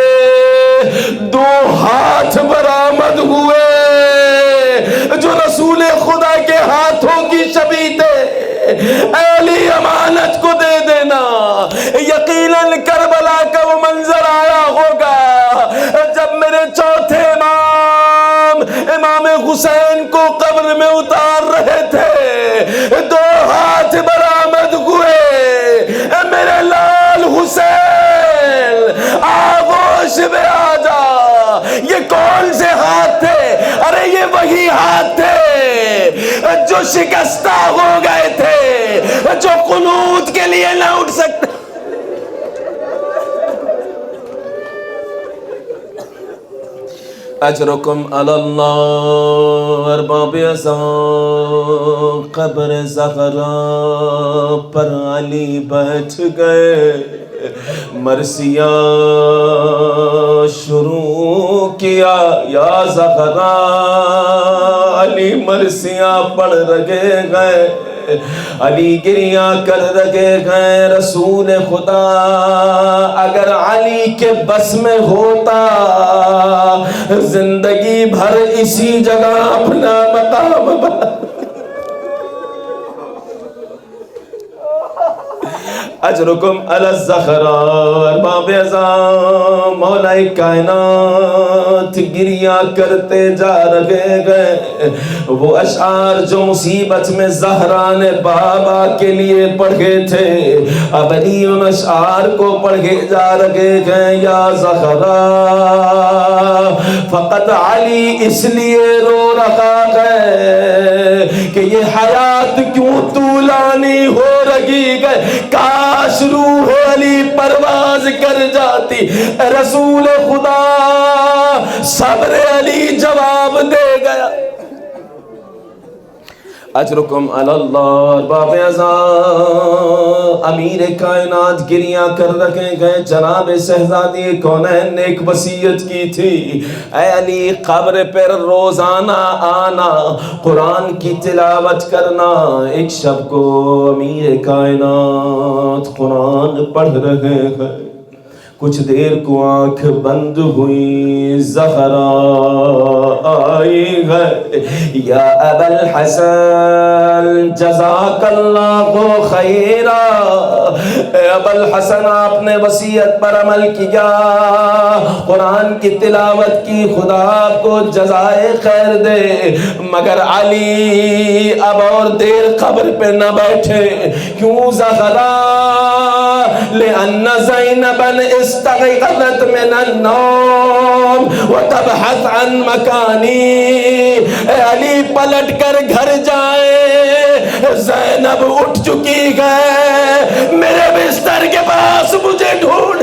Speaker 1: 2 ہاتھ برآمد ہوئے جو رسول خدا کے ہاتھوں کی شبیہ تھے. علی امانت کو دے دینا. یقیناً کربلا کا وہ منظر آیا ہوگا جب میرے چوتھے امام حسین کو قبر میں اتار رہے تھے، 2 ہاتھ برآمد ہوئے. میرے لال حسین آغوش میں آ جا. یہ کون سے ہاتھ تھے؟ ارے یہ وہی ہاتھ تھے جو شکستہ ہو گئے تھے، جو قنوت کے لیے نہ اٹھ سکتے. اجرکم علی اللہ. ارباب اعزاز، قبر زہرا پر علی بیٹھ گئے، مرثیہ شروع کیا. یا زہرا، علی مرثیہ پڑھ رہے گئے، علی گریہ کر رہے گئے. رسول خدا اگر علی کے بس میں ہوتا زندگی بھر اسی جگہ اپنا مقام بنا. اجرکم علی الزہراء. ارباب اعزاز، مولا کائنات گریہ کرتے جا رہے گئے. وہ اشعار جو مصیبت میں زہرا نے بابا کے لیے پڑھے تھے، اب علی ان اشعار کو پڑھے جا رہے گئے. یا زہرا، فقط علی اس لیے رو رہا ہے کہ یہ حیات کیوں طولانی ہو رہی ہے. کاش روح علی پرواز کر جاتی. رسول خدا صبر علی جواب دے گیا. اجرکم علی اللہ. باب اعزاز، امیر کائنات گریہ کر رکھے گئے. جناب شہزادی کونین نے ایک وصیت کی تھی، اے علی قبر پر روزانہ آنا، قرآن کی تلاوت کرنا. ایک شب کو امیر کائنات قرآن پڑھ رہے ہیں، کچھ دیر کو آنکھ بند ہوئی، زہرا آئی ہے. یا ابا الحسن جزاک اللہ خیرا. اے ابا الحسن، آپ نے وصیت پر عمل کیا، قرآن کی تلاوت کی، خدا آپ کو جزائے خیر دے. مگر علی اب اور دیر قبر پہ نہ بیٹھے. کیوں زہرا؟ لأن زینبا استغیثت من النوم وتبحث عن مکانی. اے علی پلٹ کر گھر جائے، زینب اٹھ چکی ہے، میرے بستر کے پاس مجھے ڈھونڈ.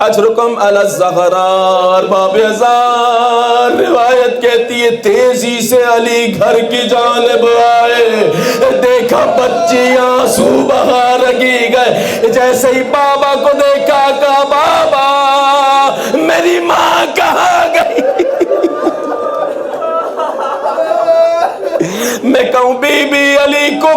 Speaker 1: اجرکم علی الزہراء. ارباب اعزاز، روایت کہتی ہے تیزی سے علی گھر کی جانب آئے، دیکھا بچی آنسو بہا رہی گئے. جیسے ہی بابا کو دیکھا، کہا بابا میری ماں کہاں گئی؟ میں کہوں بی بی علی کو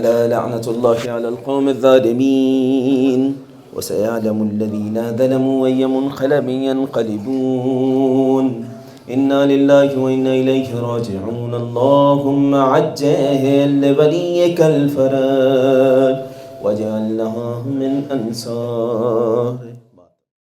Speaker 1: ألا لعنة الله على القوم الظالمين وسيعلم الذين ظلموا أي منقلب ينقلبون إنا لله وإنا إليه راجعون اللهم عجل لوليك الفرج واجعل لها من أنصاره